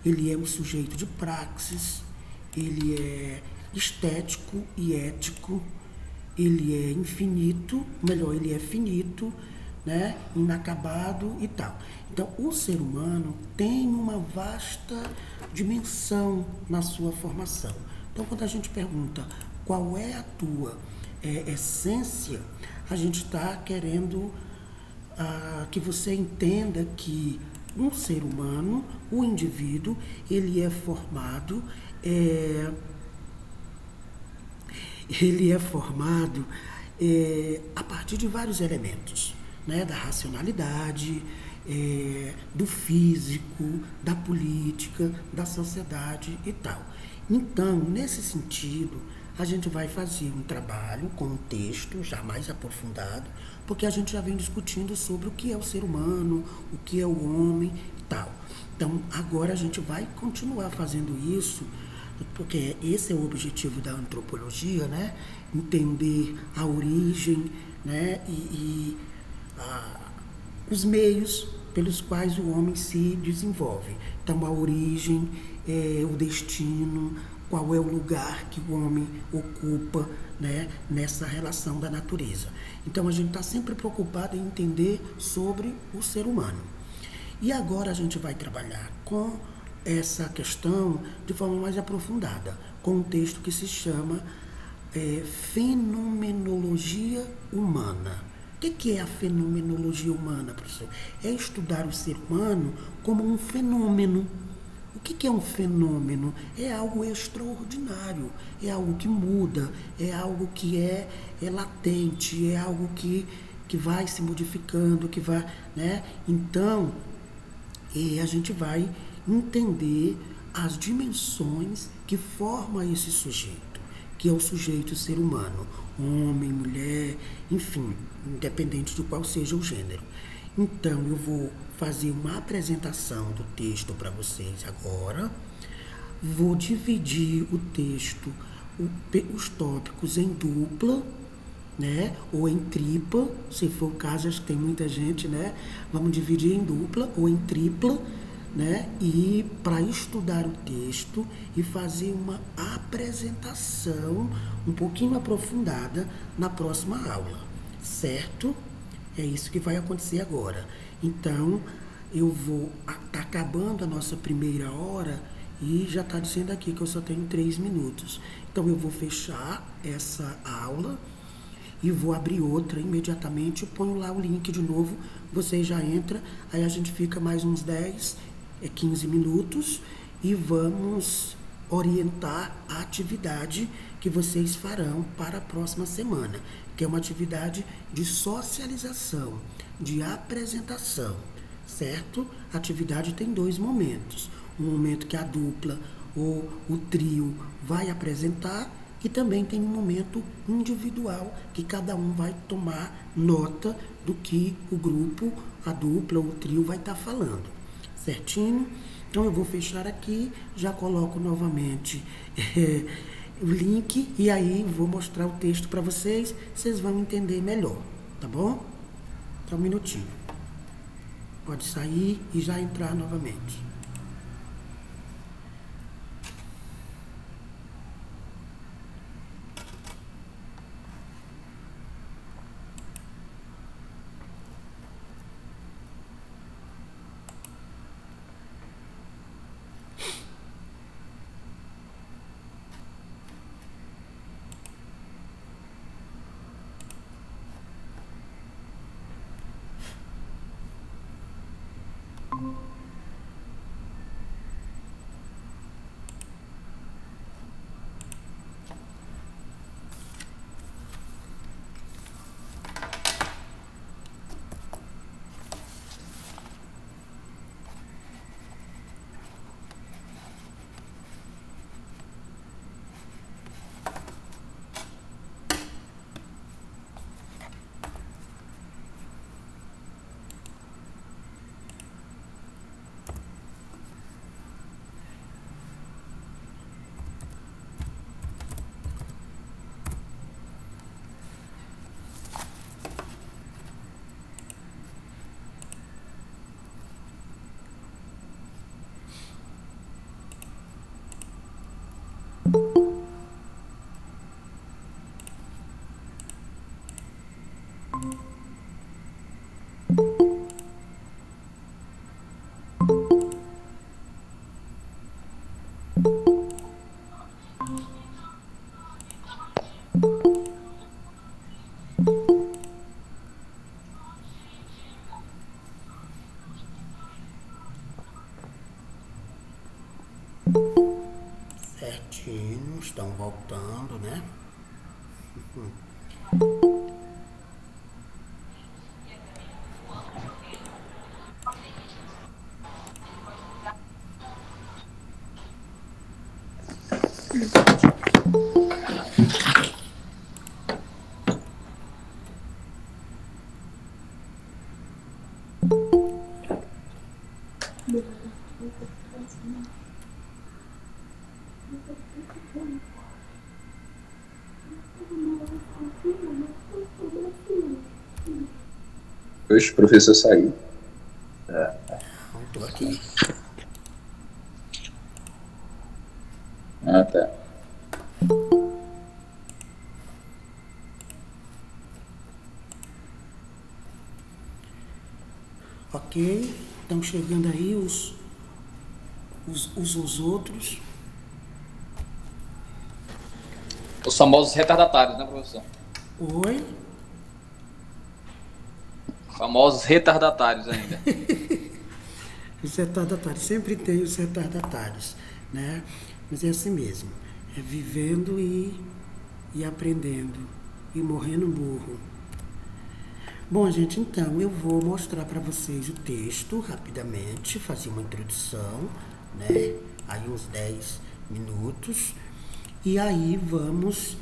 ele é um sujeito de praxis, ele é estético e ético, ele é infinito, melhor, ele é finito, né, inacabado e tal. Então, o ser humano tem uma vasta dimensão na sua formação. Então, quando a gente pergunta qual é a tua essência, a gente está querendo que você entenda que um ser humano, o indivíduo, ele é formado a partir de vários elementos, né? Da racionalidade, do físico, da política, da sociedade e tal. Então, nesse sentido, a gente vai fazer um trabalho com um texto já mais aprofundado, porque a gente já vem discutindo sobre o que é o ser humano, o que é o homem e tal. Então, agora a gente vai continuar fazendo isso, porque esse é o objetivo da antropologia, né? Entender a origem, né? Os meios pelos quais o homem se desenvolve. Então, a origem, o destino, qual é o lugar que o homem ocupa, né, nessa relação da natureza. Então, a gente está sempre preocupado em entender sobre o ser humano. E agora a gente vai trabalhar com essa questão de forma mais aprofundada, com um texto que se chama Fenomenologia Humana. O que é a fenomenologia humana, professor? É estudar o ser humano como um fenômeno. O que é um fenômeno? É algo extraordinário, é algo que muda, é algo que é latente, é algo que vai se modificando, que vai, né? Então, a gente vai entender as dimensões que formam esse sujeito, que é o sujeito ser humano, homem, mulher, enfim, independente de qual seja o gênero. Então, eu vou fazer uma apresentação do texto para vocês agora. Vou dividir o texto, os tópicos em dupla, né? Ou em tripla, se for o caso, acho que tem muita gente, né? Vamos dividir em dupla ou em tripla, né? E para estudar o texto e fazer uma apresentação um pouquinho aprofundada na próxima aula, certo? É isso que vai acontecer agora. Então, eu vou tá acabando a nossa primeira hora e já está dizendo aqui que eu só tenho 3 minutos. Então, eu vou fechar essa aula e vou abrir outra imediatamente. Eu ponho lá o link de novo, você já entra, aí a gente fica mais uns 15 minutos e vamos orientar a atividade que vocês farão para a próxima semana, que é uma atividade de socialização, de apresentação, certo? A atividade tem 2 momentos. Um momento que a dupla ou o trio vai apresentar e também tem um momento individual que cada um vai tomar nota do que o grupo, a dupla ou o trio vai estar falando, certinho? Então eu vou fechar aqui, já coloco novamente o link e aí vou mostrar o texto para vocês, vocês vão entender melhor, tá bom? Só um minutinho. Pode sair e já entrar novamente. Oxe, o professor saiu. Não tô aqui. Ah, tá. Ok, estão chegando aí os outros. Os famosos retardatários, né, professor? Oi? Famosos retardatários ainda. Os retardatários, sempre tem os retardatários, né? Mas é assim mesmo, é vivendo e aprendendo, e morrendo burro. Bom, gente, então eu vou mostrar para vocês o texto rapidamente, fazer uma introdução, né? Aí uns 10 minutos, e aí vamos...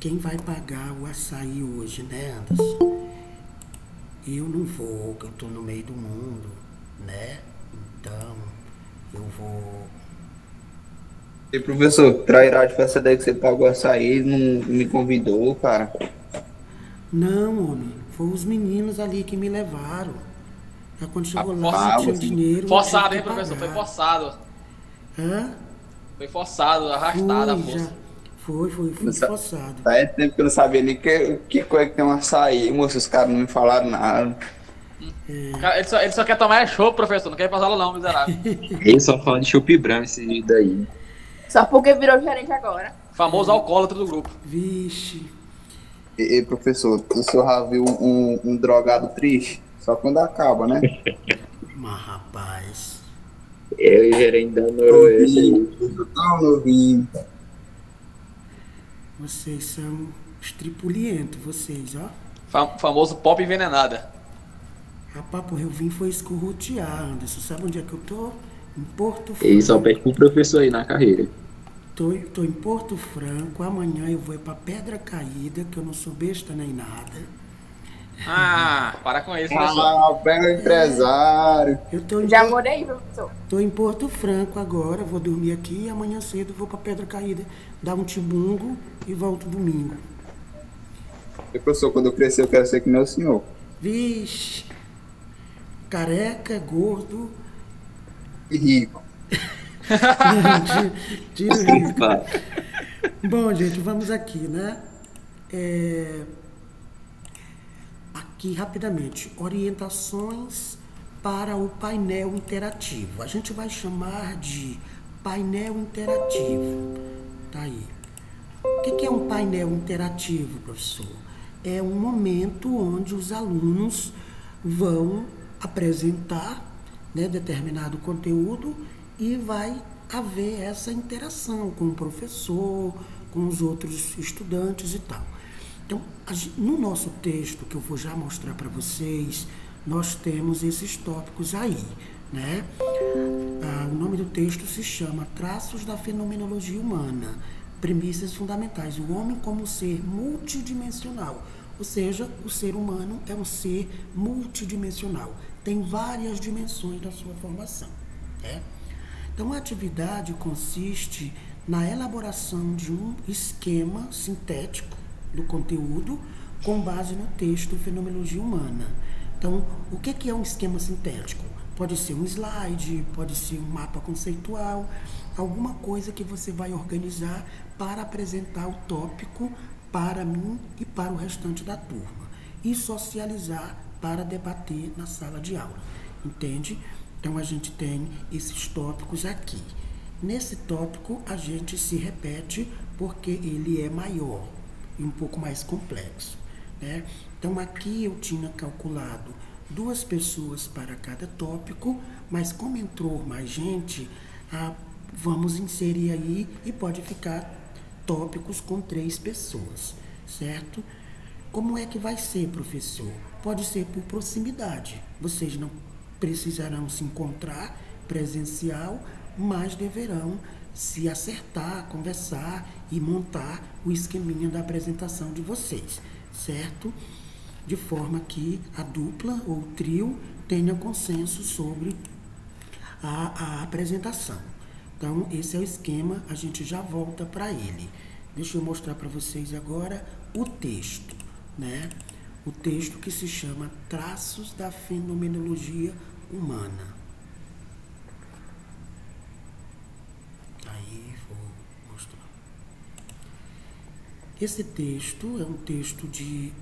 Quem vai pagar o açaí hoje, né, Anderson? Eu não vou, que eu tô no meio do mundo, né? Então, eu vou... E professor, trairagem foi essa daí que você pagou açaí, não me convidou, cara? Não, homem, foram os meninos ali que me levaram. Já quando chegou lá, não tinha dinheiro. Forçado, hein, professor? Foi forçado. Hã? Foi forçado, arrastado a força. Foi forçado. É tempo que eu não sabia nem que coisa que tem um açaí, moço, os caras não me falaram nada. Ele só quer tomar chopp, professor, não quer ir pra sala não, miserável. Ele só fala de chopp branco esse daí. Só porque virou gerente agora. Famoso alcoólatra do grupo. Vixe. E professor, o senhor já viu um drogado triste? Só quando acaba, né? Mas rapaz. Eu e o gerente da Noroeste. Tão novinho. Vocês são estripulientos, vocês, ó. Famoso pop envenenada. Rapaz, porra, eu vim foi escorrotear, Anderson. Sabe onde é que eu tô? Em Porto Franco. Ele só pede pro professor aí na carreira. Tô em Porto Franco. Amanhã eu vou pra Pedra Caída, que eu não sou besta nem nada. Ah, para com isso, professor. Ah, pega empresário. Já morei, professor. Tô em Porto Franco agora, vou dormir aqui e amanhã cedo vou pra Pedra Caída, dar um tibungo e volto domingo. E professor, quando eu crescer eu quero ser que nem o senhor. Vixe, careca, gordo e rico. Não, tira rico. Bom, gente, vamos aqui, né? Aqui rapidamente, orientações para o painel interativo. A gente vai chamar de painel interativo. Tá aí. O que é um painel interativo, professor? É um momento onde os alunos vão apresentar, né, determinado conteúdo e vai haver essa interação com o professor, com os outros estudantes e tal. Então, no nosso texto, que eu vou já mostrar para vocês, nós temos esses tópicos aí, né? O nome do texto se chama Traços da Fenomenologia Humana, Premissas Fundamentais. O homem como ser multidimensional, ou seja, o ser humano é um ser multidimensional, tem várias dimensões da sua formação, né? Então, a atividade consiste na elaboração de um esquema sintético do conteúdo com base no texto Fenomenologia Humana. Então, o que é um esquema sintético? Pode ser um slide, pode ser um mapa conceitual, alguma coisa que você vai organizar para apresentar o tópico para mim e para o restante da turma. E socializar para debater na sala de aula. Entende? Então, a gente tem esses tópicos aqui. Nesse tópico, a gente se repete porque ele é maior e um pouco mais complexo, né? Então, aqui eu tinha calculado 2 pessoas para cada tópico, mas como entrou mais gente, vamos inserir aí e pode ficar tópicos com 3 pessoas, certo? Como é que vai ser, professor? Pode ser por proximidade. Vocês não precisarão se encontrar presencial, mas deverão se acertar, conversar e montar o esqueminha da apresentação de vocês, certo? de forma que a dupla ou o trio tenha consenso sobre a apresentação. Então, esse é o esquema, a gente já volta para ele. Deixa eu mostrar para vocês agora o texto, né? O texto que se chama Traços da Fenomenologia Humana. Aí, vou mostrar. Esse texto é um texto de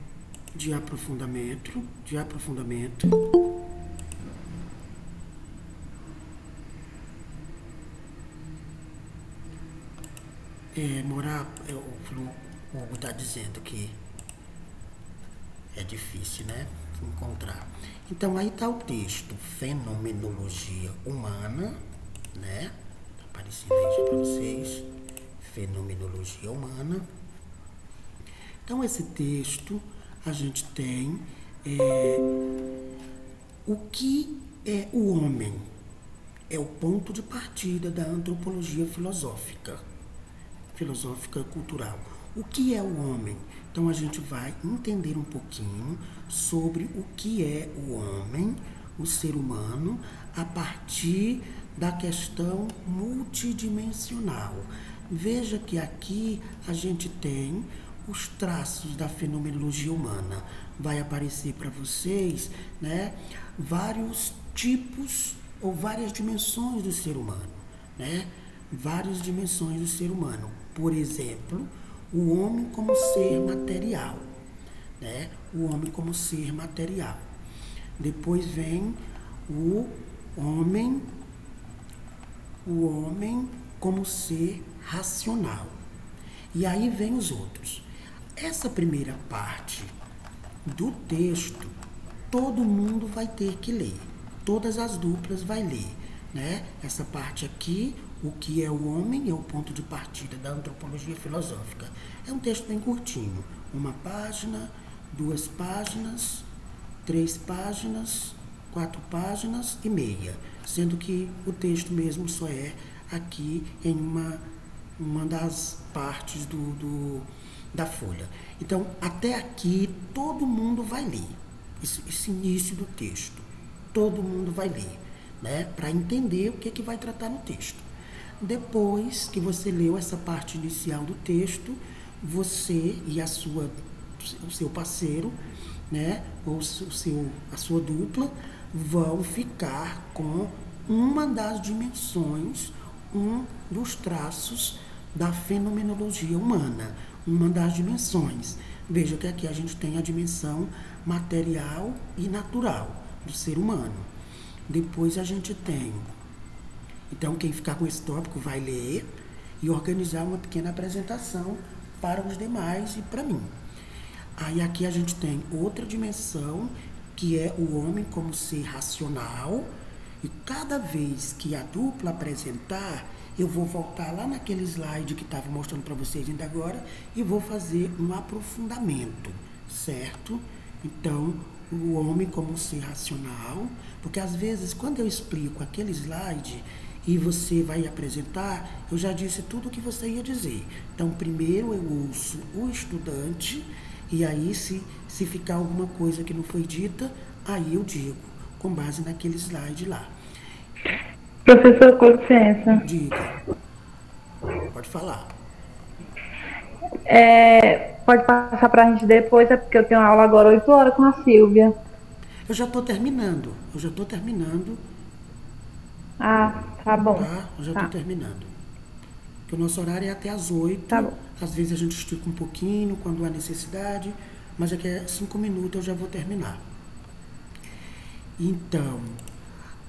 aprofundamento, o Hugo está dizendo que é difícil, né, encontrar. Então, aí está o texto, Fenomenologia Humana, né, tá aparecendo aí já para vocês, Fenomenologia Humana. Então, esse texto, a gente tem o que é o homem. É o ponto de partida da antropologia filosófica e cultural. O que é o homem? Então, a gente vai entender um pouquinho sobre o que é o homem, o ser humano, a partir da questão multidimensional. Veja que aqui a gente tem os traços da fenomenologia humana. Vai aparecer para vocês, né, vários tipos ou várias dimensões do ser humano, né? Várias dimensões do ser humano. Por exemplo, o homem como ser material, né? O homem como ser material. Depois vem o homem como ser racional. E aí vem os outros. Essa primeira parte do texto, todo mundo vai ter que ler. Todas as duplas vai ler, né? Essa parte aqui, o que é o homem, é o ponto de partida da antropologia filosófica. É um texto bem curtinho. 1 página, 2 páginas, 3 páginas, 4 páginas e meia. Sendo que o texto mesmo só é aqui em uma das partes da folha. Então, até aqui, todo mundo vai ler. Esse início do texto. Todo mundo vai ler, né? Para entender o que vai tratar no texto. Depois que você leu essa parte inicial do texto, você e o seu parceiro, né, ou a sua dupla, vão ficar com uma das dimensões, um dos traços da fenomenologia humana, uma das dimensões. Veja que aqui a gente tem a dimensão material e natural do ser humano. Depois a gente tem... Então, quem ficar com esse tópico vai ler e organizar uma pequena apresentação para os demais e para mim. Aí aqui a gente tem outra dimensão, que é o homem como ser racional. E cada vez que a dupla apresentar, eu vou voltar lá naquele slide que estava mostrando para vocês ainda agora e vou fazer um aprofundamento, certo? Então, o homem como ser racional, porque às vezes quando eu explico aquele slide e você vai apresentar, eu já disse tudo o que você ia dizer. Então, primeiro eu ouço o estudante e aí se ficar alguma coisa que não foi dita, aí eu digo, com base naquele slide lá. Professor, com licença. Diga. Pode falar. Pode passar para a gente depois, é porque eu tenho aula agora 8 horas com a Silvia. Eu já estou terminando. Ah, tá bom. Tá? Eu já estou terminando. Porque o nosso horário é até às 8. Tá bom. Às vezes a gente estica um pouquinho quando há necessidade, mas aqui é 5 minutos eu já vou terminar. Então,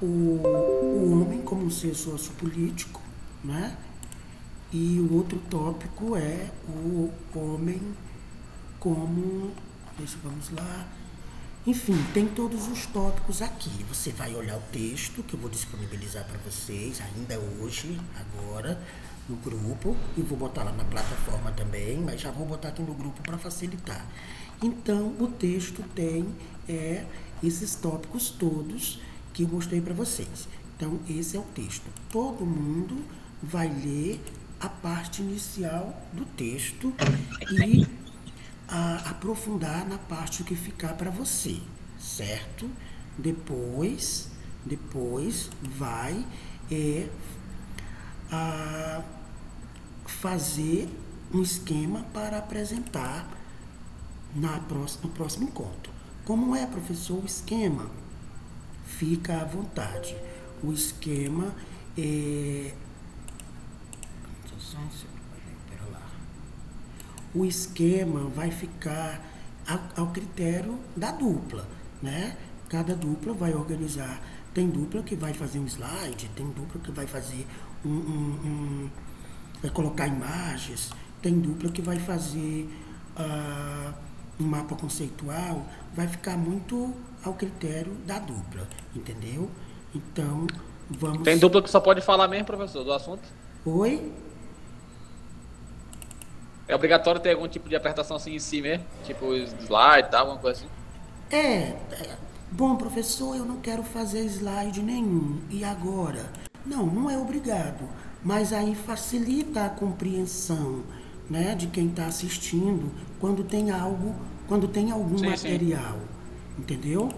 o homem como um ser sociopolítico, né? E o outro tópico é o homem como... Vamos lá. Enfim, tem todos os tópicos aqui. Você vai olhar o texto que eu vou disponibilizar para vocês ainda hoje, agora, no grupo. E vou botar lá na plataforma também, mas já vou botar aqui no grupo para facilitar. Então, o texto tem esses tópicos todos que eu mostrei para vocês. Então, esse é o texto. Todo mundo vai ler a parte inicial do texto e aprofundar na parte que ficar para você, certo? Depois vai fazer um esquema para apresentar no próximo encontro. Como é, professor, o esquema? Fica à vontade. O esquema O esquema vai ficar ao critério da dupla, né? Cada dupla vai organizar. Tem dupla que vai fazer um slide, tem dupla que vai fazer vai colocar imagens, tem dupla que vai fazer um mapa conceitual, vai ficar muito ao critério da dupla, entendeu? Então, vamos... Tem dupla que só pode falar mesmo, professor, do assunto? Oi? É obrigatório ter algum tipo de apresentação assim em si mesmo? Tipo slide e tal, alguma coisa assim? Bom, professor, eu não quero fazer slide nenhum. E agora? Não é obrigado. Mas aí facilita a compreensão, né, de quem está assistindo quando tem algum material. Sim. Entendeu?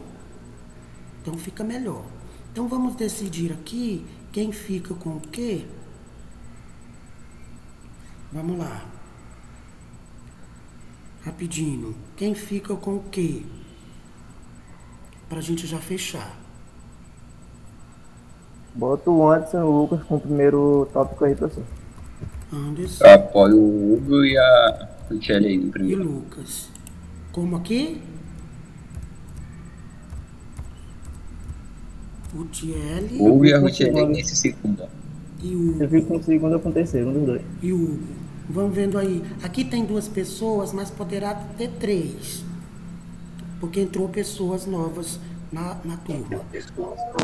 Então fica melhor. Então vamos decidir aqui quem fica com o quê? Vamos lá. Rapidinho. Quem fica com o quê? Pra gente já fechar. Bota o Anderson e o Lucas com o primeiro tópico aí, professor. Anderson. Eu apoio o Hugo e a Michele aí no primeiro. E Lucas. Como aqui? O Thiele. O Hugo e a Michele nesse segundo. E o Hugo. Eu fico com o segundo ou com o terceiro, um dos dois. E o Hugo. Vamos vendo aí. Aqui tem 2 pessoas, mas poderá ter 3. Porque entrou pessoas novas na turma.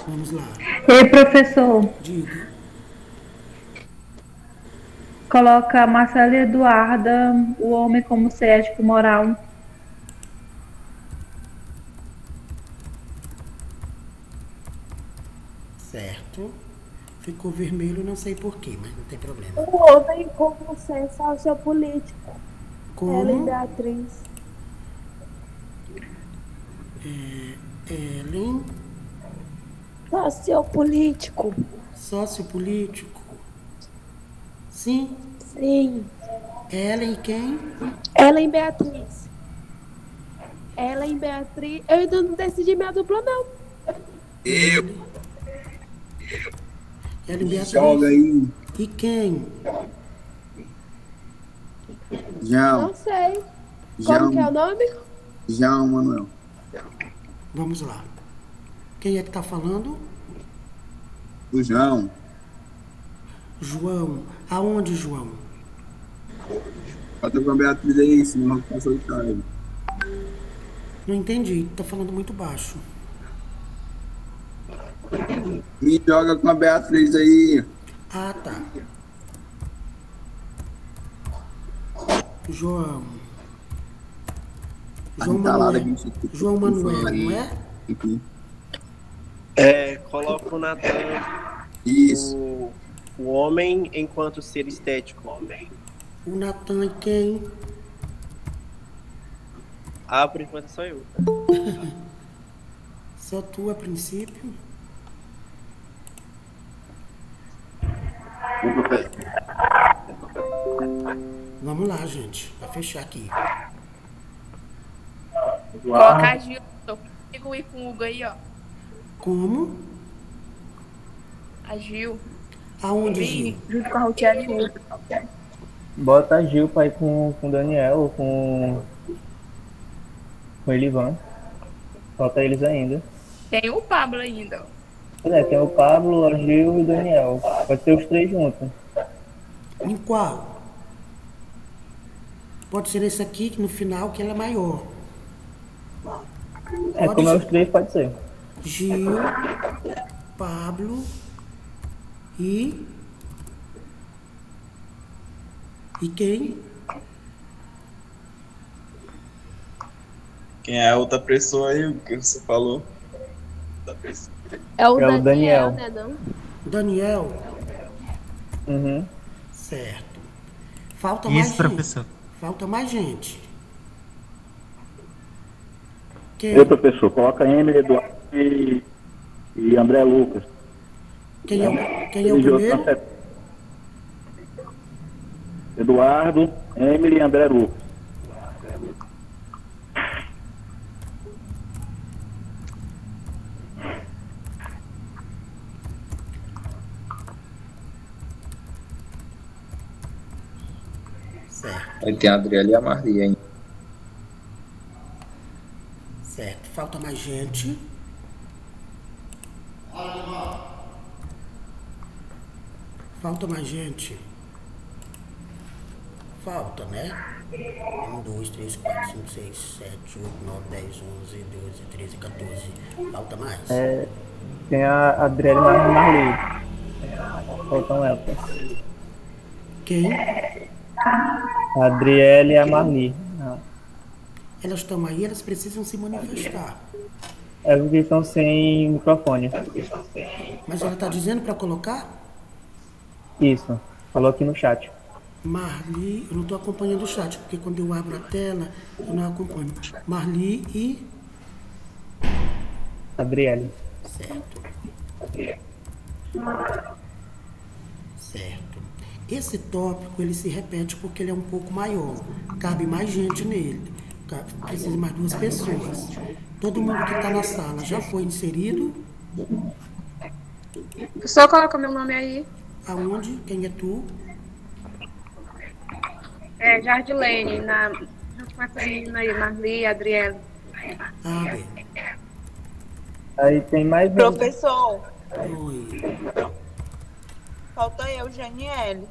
Vamos lá. Ei, professor. Diga. Coloca Marcela e Eduarda, o homem como ser ético moral. Certo. Ficou vermelho, não sei porquê, mas não tem problema. O homem como ser sociopolítico. Como? Ellen Beatriz. Ellen. Sociopolítico. Sociopolítico. Sim? Sim. Ellen quem? Ellen Beatriz. Ellen Beatriz. Eu ainda não decidi minha dupla, não. Ellen Beatriz. Joga aí. E quem? João. Não sei. João. Como que é o nome? João Manuel. Vamos lá. Quem é que tá falando? O João. João. Aonde, João? Bota com a Beatriz aí, senão eu vou passar o cara. Não entendi. Tá falando muito baixo. Me joga com a Beatriz aí. Ah, tá. João. João Manuel. João Manuel, não é? Coloca o Natan. Isso. O homem enquanto ser estético. O Natan e quem? Ah, por enquanto sou eu. Só tu a princípio? Vamos lá, gente. Pra fechar aqui. Colocar a Gil. Fico ir com o Hugo aí, ó. Como? A Gil. Aonde, Gil? Junto com a Rutiel e o Hugo. Bota a Gil pra ir com o Daniel ou com o Elivan. Falta eles ainda. Tem o Pablo ainda, ó. Tem o Pablo, a Gil e o Daniel. Pode ser os 3 juntos. Em qual? Pode ser esse aqui, que no final, que ela é maior. Como é os 3, pode ser. Gil, Pablo e quem? Quem é a outra pessoa aí, o que você falou? É o É o Daniel. né, não? Daniel? Uhum. Certo. Falta Isso, mais professor. gente. Falta mais gente. Quem? Eu, professor, coloca Emily, Eduardo e André Lucas. Quem é o primeiro? Eduardo, Emily e André Lucas. Certo. Aí tem a Adriele e a Marli ainda. Certo. Falta mais gente. Falta mais gente. Falta, né? 1, 2, 3, 4, 5, 6, 7, 8, 9, 10, 11, 12, 13, 14. Falta mais? Tem a Adriele e a Marli. Faltam elas. Quem? A Adriele e a Marli. Elas estão aí, elas precisam se manifestar. Elas que estão sem microfone. Mas ela está dizendo para colocar? Isso, falou aqui no chat. Marli, eu não estou acompanhando o chat, porque quando eu abro a tela, eu não acompanho. Marli e... Adriele. Certo. Certo. Esse tópico, ele se repete porque ele é um pouco maior. Cabe mais gente nele. Precisa de mais 2 pessoas. Todo mundo que está na sala já foi inserido? Só coloca meu nome aí. Aonde? Quem é tu? É Jardilene, junto com essa menina aí, Marli, Adriele. Ah, bem. Aí tem mais... Professor. Oi. Falta eu, Janiele.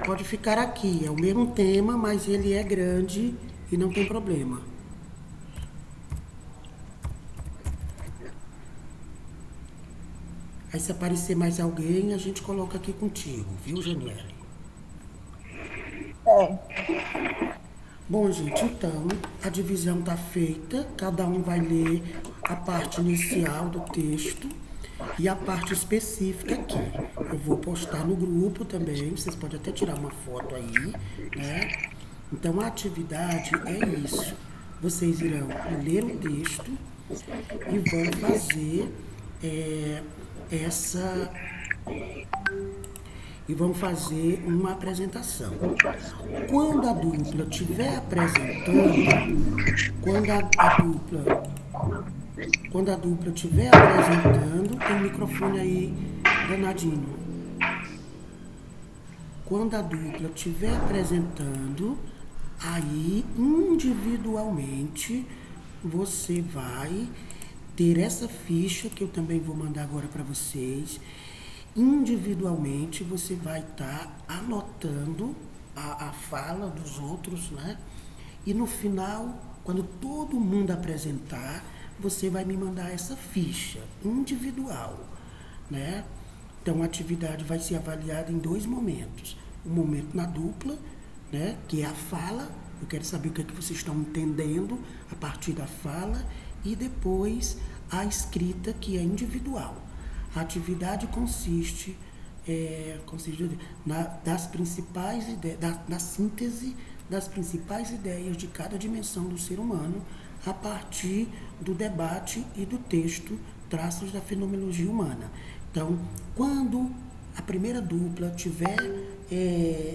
Pode ficar aqui, é o mesmo tema, mas ele é grande e não tem problema. Aí se aparecer mais alguém, a gente coloca aqui contigo, viu, Janiele? Bom, gente, então, a divisão está feita, cada um vai ler a parte inicial do texto e a parte específica aqui. Eu vou postar no grupo também, vocês podem até tirar uma foto aí, né? Então, a atividade é isso. Vocês irão ler o texto e vão fazer e vão fazer uma apresentação. Quando a dupla estiver apresentando, quando a dupla estiver apresentando, tem o microfone aí, danadinho. Quando a dupla estiver apresentando, aí individualmente você vai ter essa ficha que eu também vou mandar agora para vocês. Individualmente você vai estar anotando a fala dos outros, né? E no final, quando todo mundo apresentar, você vai me mandar essa ficha individual, né? Então a atividade vai ser avaliada em 2 momentos. Um momento na dupla, né? Que é a fala. Eu quero saber o que é que vocês estão entendendo a partir da fala. E depois a escrita, que é individual. A atividade consiste das principais ideias, da síntese das principais ideias de cada dimensão do ser humano a partir do debate e do texto Traços da Fenomenologia Humana. Então, quando a primeira dupla estiver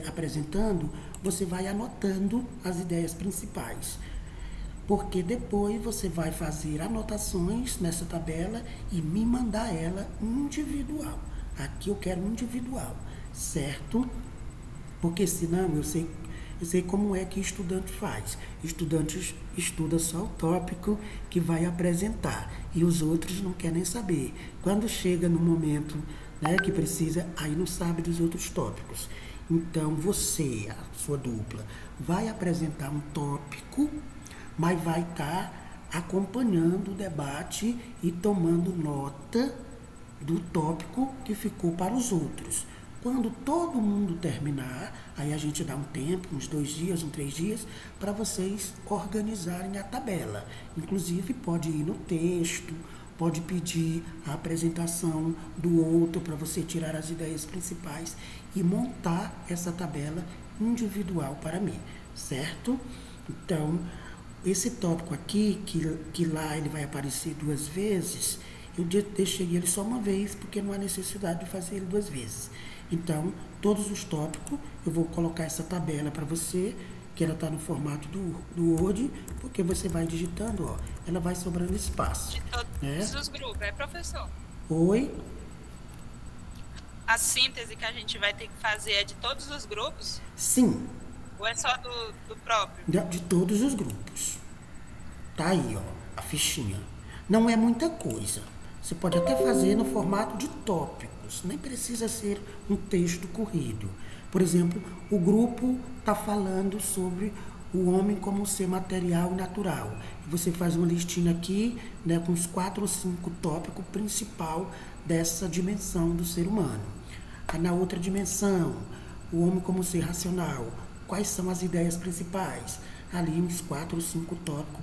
apresentando, você vai anotando as ideias principais. Porque depois você vai fazer anotações nessa tabela e me mandar ela individual. Aqui eu quero individual, certo? Porque senão eu sei como é que estudante faz. Estudante estuda só o tópico que vai apresentar e os outros não querem saber. Quando chega no momento, né, que precisa, aí não sabe dos outros tópicos. Então você, a sua dupla, vai apresentar um tópico, mas vai estar acompanhando o debate e tomando nota do tópico que ficou para os outros. Quando todo mundo terminar, aí a gente dá um tempo, uns 2 dias, uns 3 dias, para vocês organizarem a tabela. Inclusive, pode ir no texto, pode pedir a apresentação do outro para você tirar as ideias principais e montar essa tabela individual para mim, certo? Então, esse tópico aqui, que lá ele vai aparecer 2 vezes, eu deixei ele só uma vez, porque não há necessidade de fazer ele 2 vezes. Então, todos os tópicos, eu vou colocar essa tabela para você, que ela está no formato do Word, porque você vai digitando, ó, ela vai sobrando espaço. De todos né? os grupos, professor? Oi? A síntese que a gente vai ter que fazer é de todos os grupos? Sim. Ou é só do próprio? De todos os grupos. Tá aí, ó, a fichinha. Não é muita coisa. Você pode até fazer no formato de tópicos. Nem precisa ser um texto corrido. Por exemplo, o grupo está falando sobre o homem como um ser material e natural. Você faz uma listinha aqui, né, com os 4 ou 5 tópicos principal dessa dimensão do ser humano. Aí, na outra dimensão, o homem como ser racional. Quais são as ideias principais? Ali uns 4 ou 5 tópicos,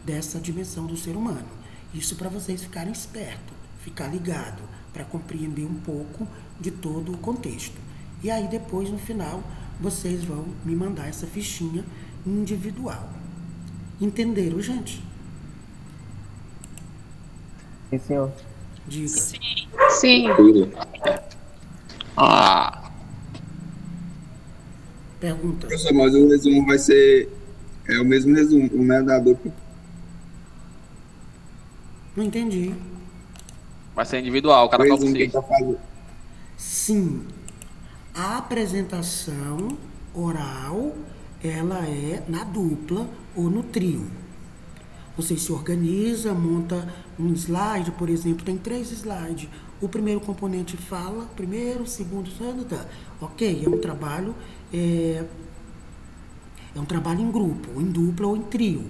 dessa dimensão do ser humano. Isso para vocês ficarem espertos, ficar ligado, para compreender um pouco de todo o contexto. E aí depois, no final, vocês vão me mandar essa fichinha individual. Entenderam, gente? Sim, senhor. Diga. Sim. Sim. Pergunta. Professor, mas o resumo vai ser o mesmo resumo, né, da dupla? Não entendi. Vai ser individual, cada qual por si. Sim. A apresentação oral, ela é na dupla ou no trio. Você se organiza, monta um slide, por exemplo, tem 3 slides. O primeiro componente fala, o segundo, ok, é um trabalho em grupo, em dupla ou em trio.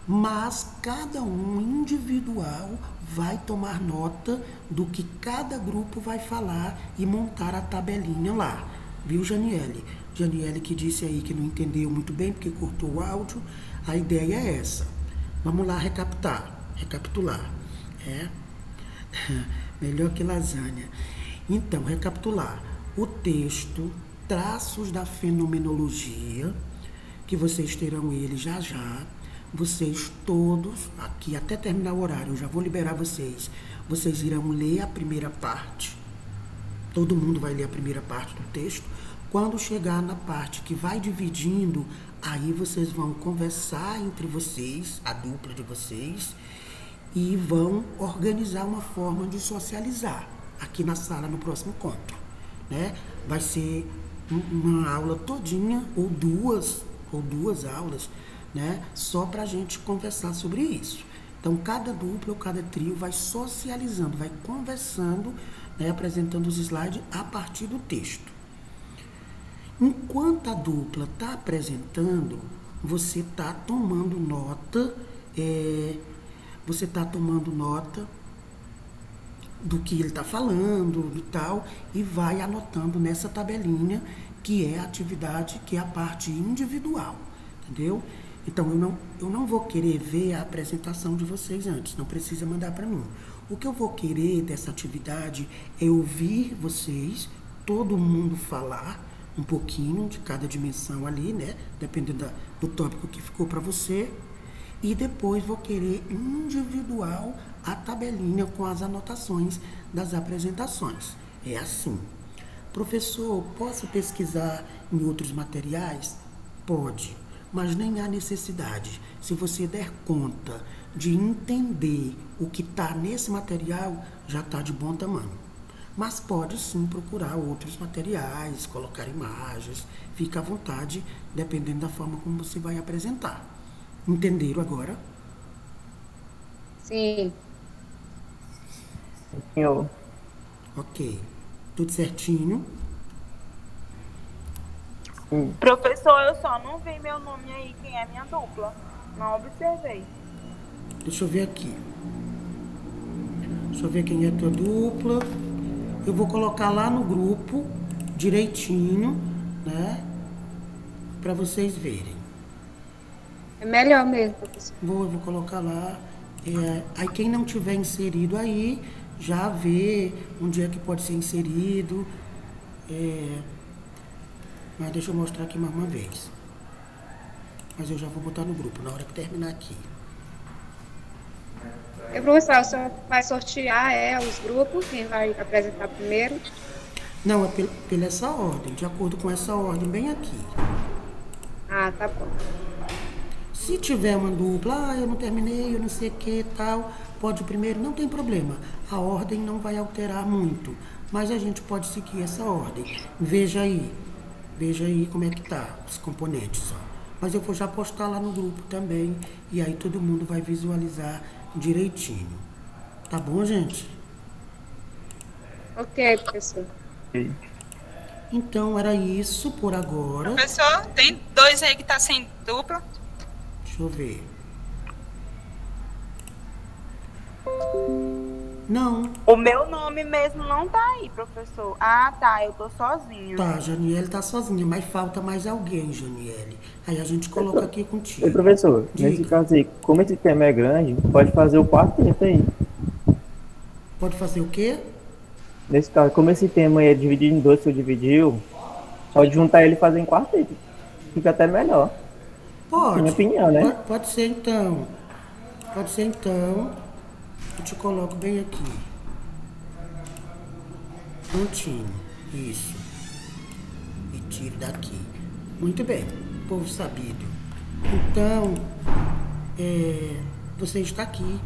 Mas cada um individual vai tomar nota do que cada grupo vai falar e montar a tabelinha lá. Viu, Janiele? Janiele que disse aí que não entendeu muito bem porque cortou o áudio. A ideia é essa. Vamos lá recapitular. Melhor que lasanha. Então, recapitular. O texto, traços da fenomenologia, que vocês terão ele já já. Vocês todos, aqui até terminar o horário, eu já vou liberar vocês. Vocês irão ler a primeira parte. Todo mundo vai ler a primeira parte do texto. Quando chegar na parte que vai dividindo, aí vocês vão conversar entre vocês, a dupla de vocês, e vão organizar uma forma de socializar aqui na sala no próximo encontro, né? Vai ser uma aula todinha, ou duas aulas, né? Só para a gente conversar sobre isso. Então, cada dupla ou cada trio vai socializando, vai conversando, né? Apresentando os slides a partir do texto. Enquanto a dupla está apresentando, você está tomando nota, do que ele está falando e tal, e vai anotando nessa tabelinha, que é a atividade, que é a parte individual, entendeu? Então, eu não vou querer ver a apresentação de vocês antes, não precisa mandar para mim. O que eu vou querer dessa atividade é ouvir vocês, todo mundo falar um pouquinho de cada dimensão ali, né? Dependendo do tópico que ficou para você. E depois vou querer individual a tabelinha com as anotações das apresentações. É assim. Professor, posso pesquisar em outros materiais? Pode, mas nem há necessidade. Se você der conta de entender o que está nesse material, já está de bom tamanho. Mas pode sim procurar outros materiais, colocar imagens, fica à vontade, dependendo da forma como você vai apresentar. Entenderam agora? Sim. Senhor. Ok. Tudo certinho? Professor, eu só não vi meu nome aí, quem é minha dupla. Não observei. Deixa eu ver aqui. Deixa eu ver quem é a tua dupla. Eu vou colocar lá no grupo, direitinho, né? Para vocês verem. É melhor mesmo, professor. Eu vou colocar lá. Aí quem não tiver inserido aí, já vê onde é que pode ser inserido. Mas deixa eu mostrar aqui mais uma vez. mas eu já vou botar no grupo na hora que terminar aqui. Professor, o senhor vai sortear os grupos, quem vai apresentar primeiro? Não, é pela essa ordem, de acordo com essa ordem, bem aqui. Ah, tá bom. Se tiver uma dupla, eu não terminei, eu não sei o que tal, pode o primeiro, não tem problema. A ordem não vai alterar muito, mas a gente pode seguir essa ordem. Veja aí como é que tá os componentes, ó. Mas eu vou já postar lá no grupo também, e aí todo mundo vai visualizar direitinho. Tá bom, gente? Ok, professor. Então, era isso por agora. Professor, tem 2 aí que tá sem dupla. Deixa eu ver. Não. O meu nome mesmo não tá aí, professor. Ah, tá, eu tô sozinha. Tá, Janiele tá sozinha, mas falta mais alguém, Janiele. Aí a gente coloca aqui contigo. Ei, professor, Diga. nesse caso aí, como esse tema é grande, pode fazer o quarteto aí. Pode fazer o quê? Nesse caso, como esse tema aí é dividido em 2, que você dividiu, pode juntar ele e fazer em quarteto. Fica até melhor. Pode. Minha opinião, né? Pode ser então. Pode ser então. Eu te coloco bem aqui. Prontinho. Isso. E tiro daqui. Muito bem. Povo sabido. Então, você está aqui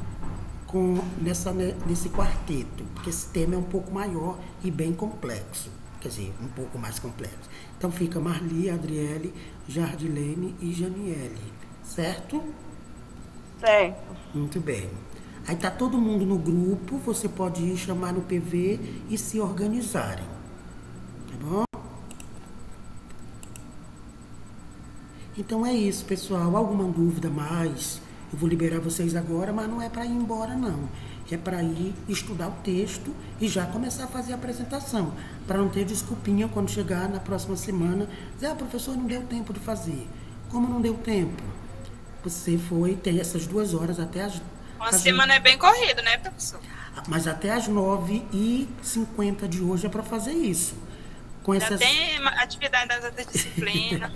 nesse quarteto, porque esse tema é um pouco maior e bem complexo. Quer dizer, um pouco mais complexo. Então fica Marli, Adriele, Jardilene e Janiele. Certo? Certo. Muito bem. Aí tá todo mundo no grupo, você pode ir chamar no PV e se organizarem. Tá bom? Então é isso, pessoal. Alguma dúvida mais? Eu vou liberar vocês agora, mas não é para ir embora, não. É para ir estudar o texto e já começar a fazer a apresentação. Para não ter desculpinha quando chegar na próxima semana. Dizer, professor, não deu tempo de fazer. Como não deu tempo? Você tem essas 2 horas até as... Uma semana é bem corrido, né, professor? Mas até as 9h50 de hoje é para fazer isso. Com Já tem atividade das outras disciplinas.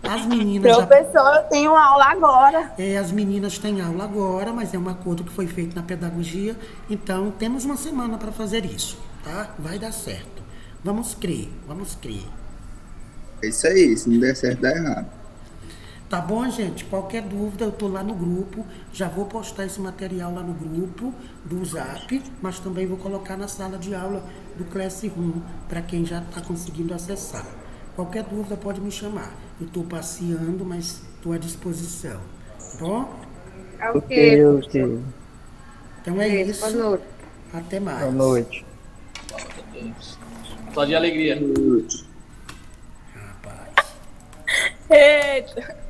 As meninas... Professor, eu tenho aula agora. As meninas têm aula agora, mas é um acordo que foi feito na pedagogia. Então, temos uma semana para fazer isso, tá? Vai dar certo. Vamos crer, vamos crer. É isso aí, se não der certo, dá errado. Tá bom, gente? Qualquer dúvida, eu tô lá no grupo. Já vou postar esse material lá no grupo do Zap, mas também vou colocar na sala de aula do Classroom, para quem já está conseguindo acessar. Qualquer dúvida pode me chamar. Eu estou passeando, mas estou à disposição. Tá bom? Ok. Então é isso. Boa noite. Até mais. Boa noite. Só de alegria. Eita.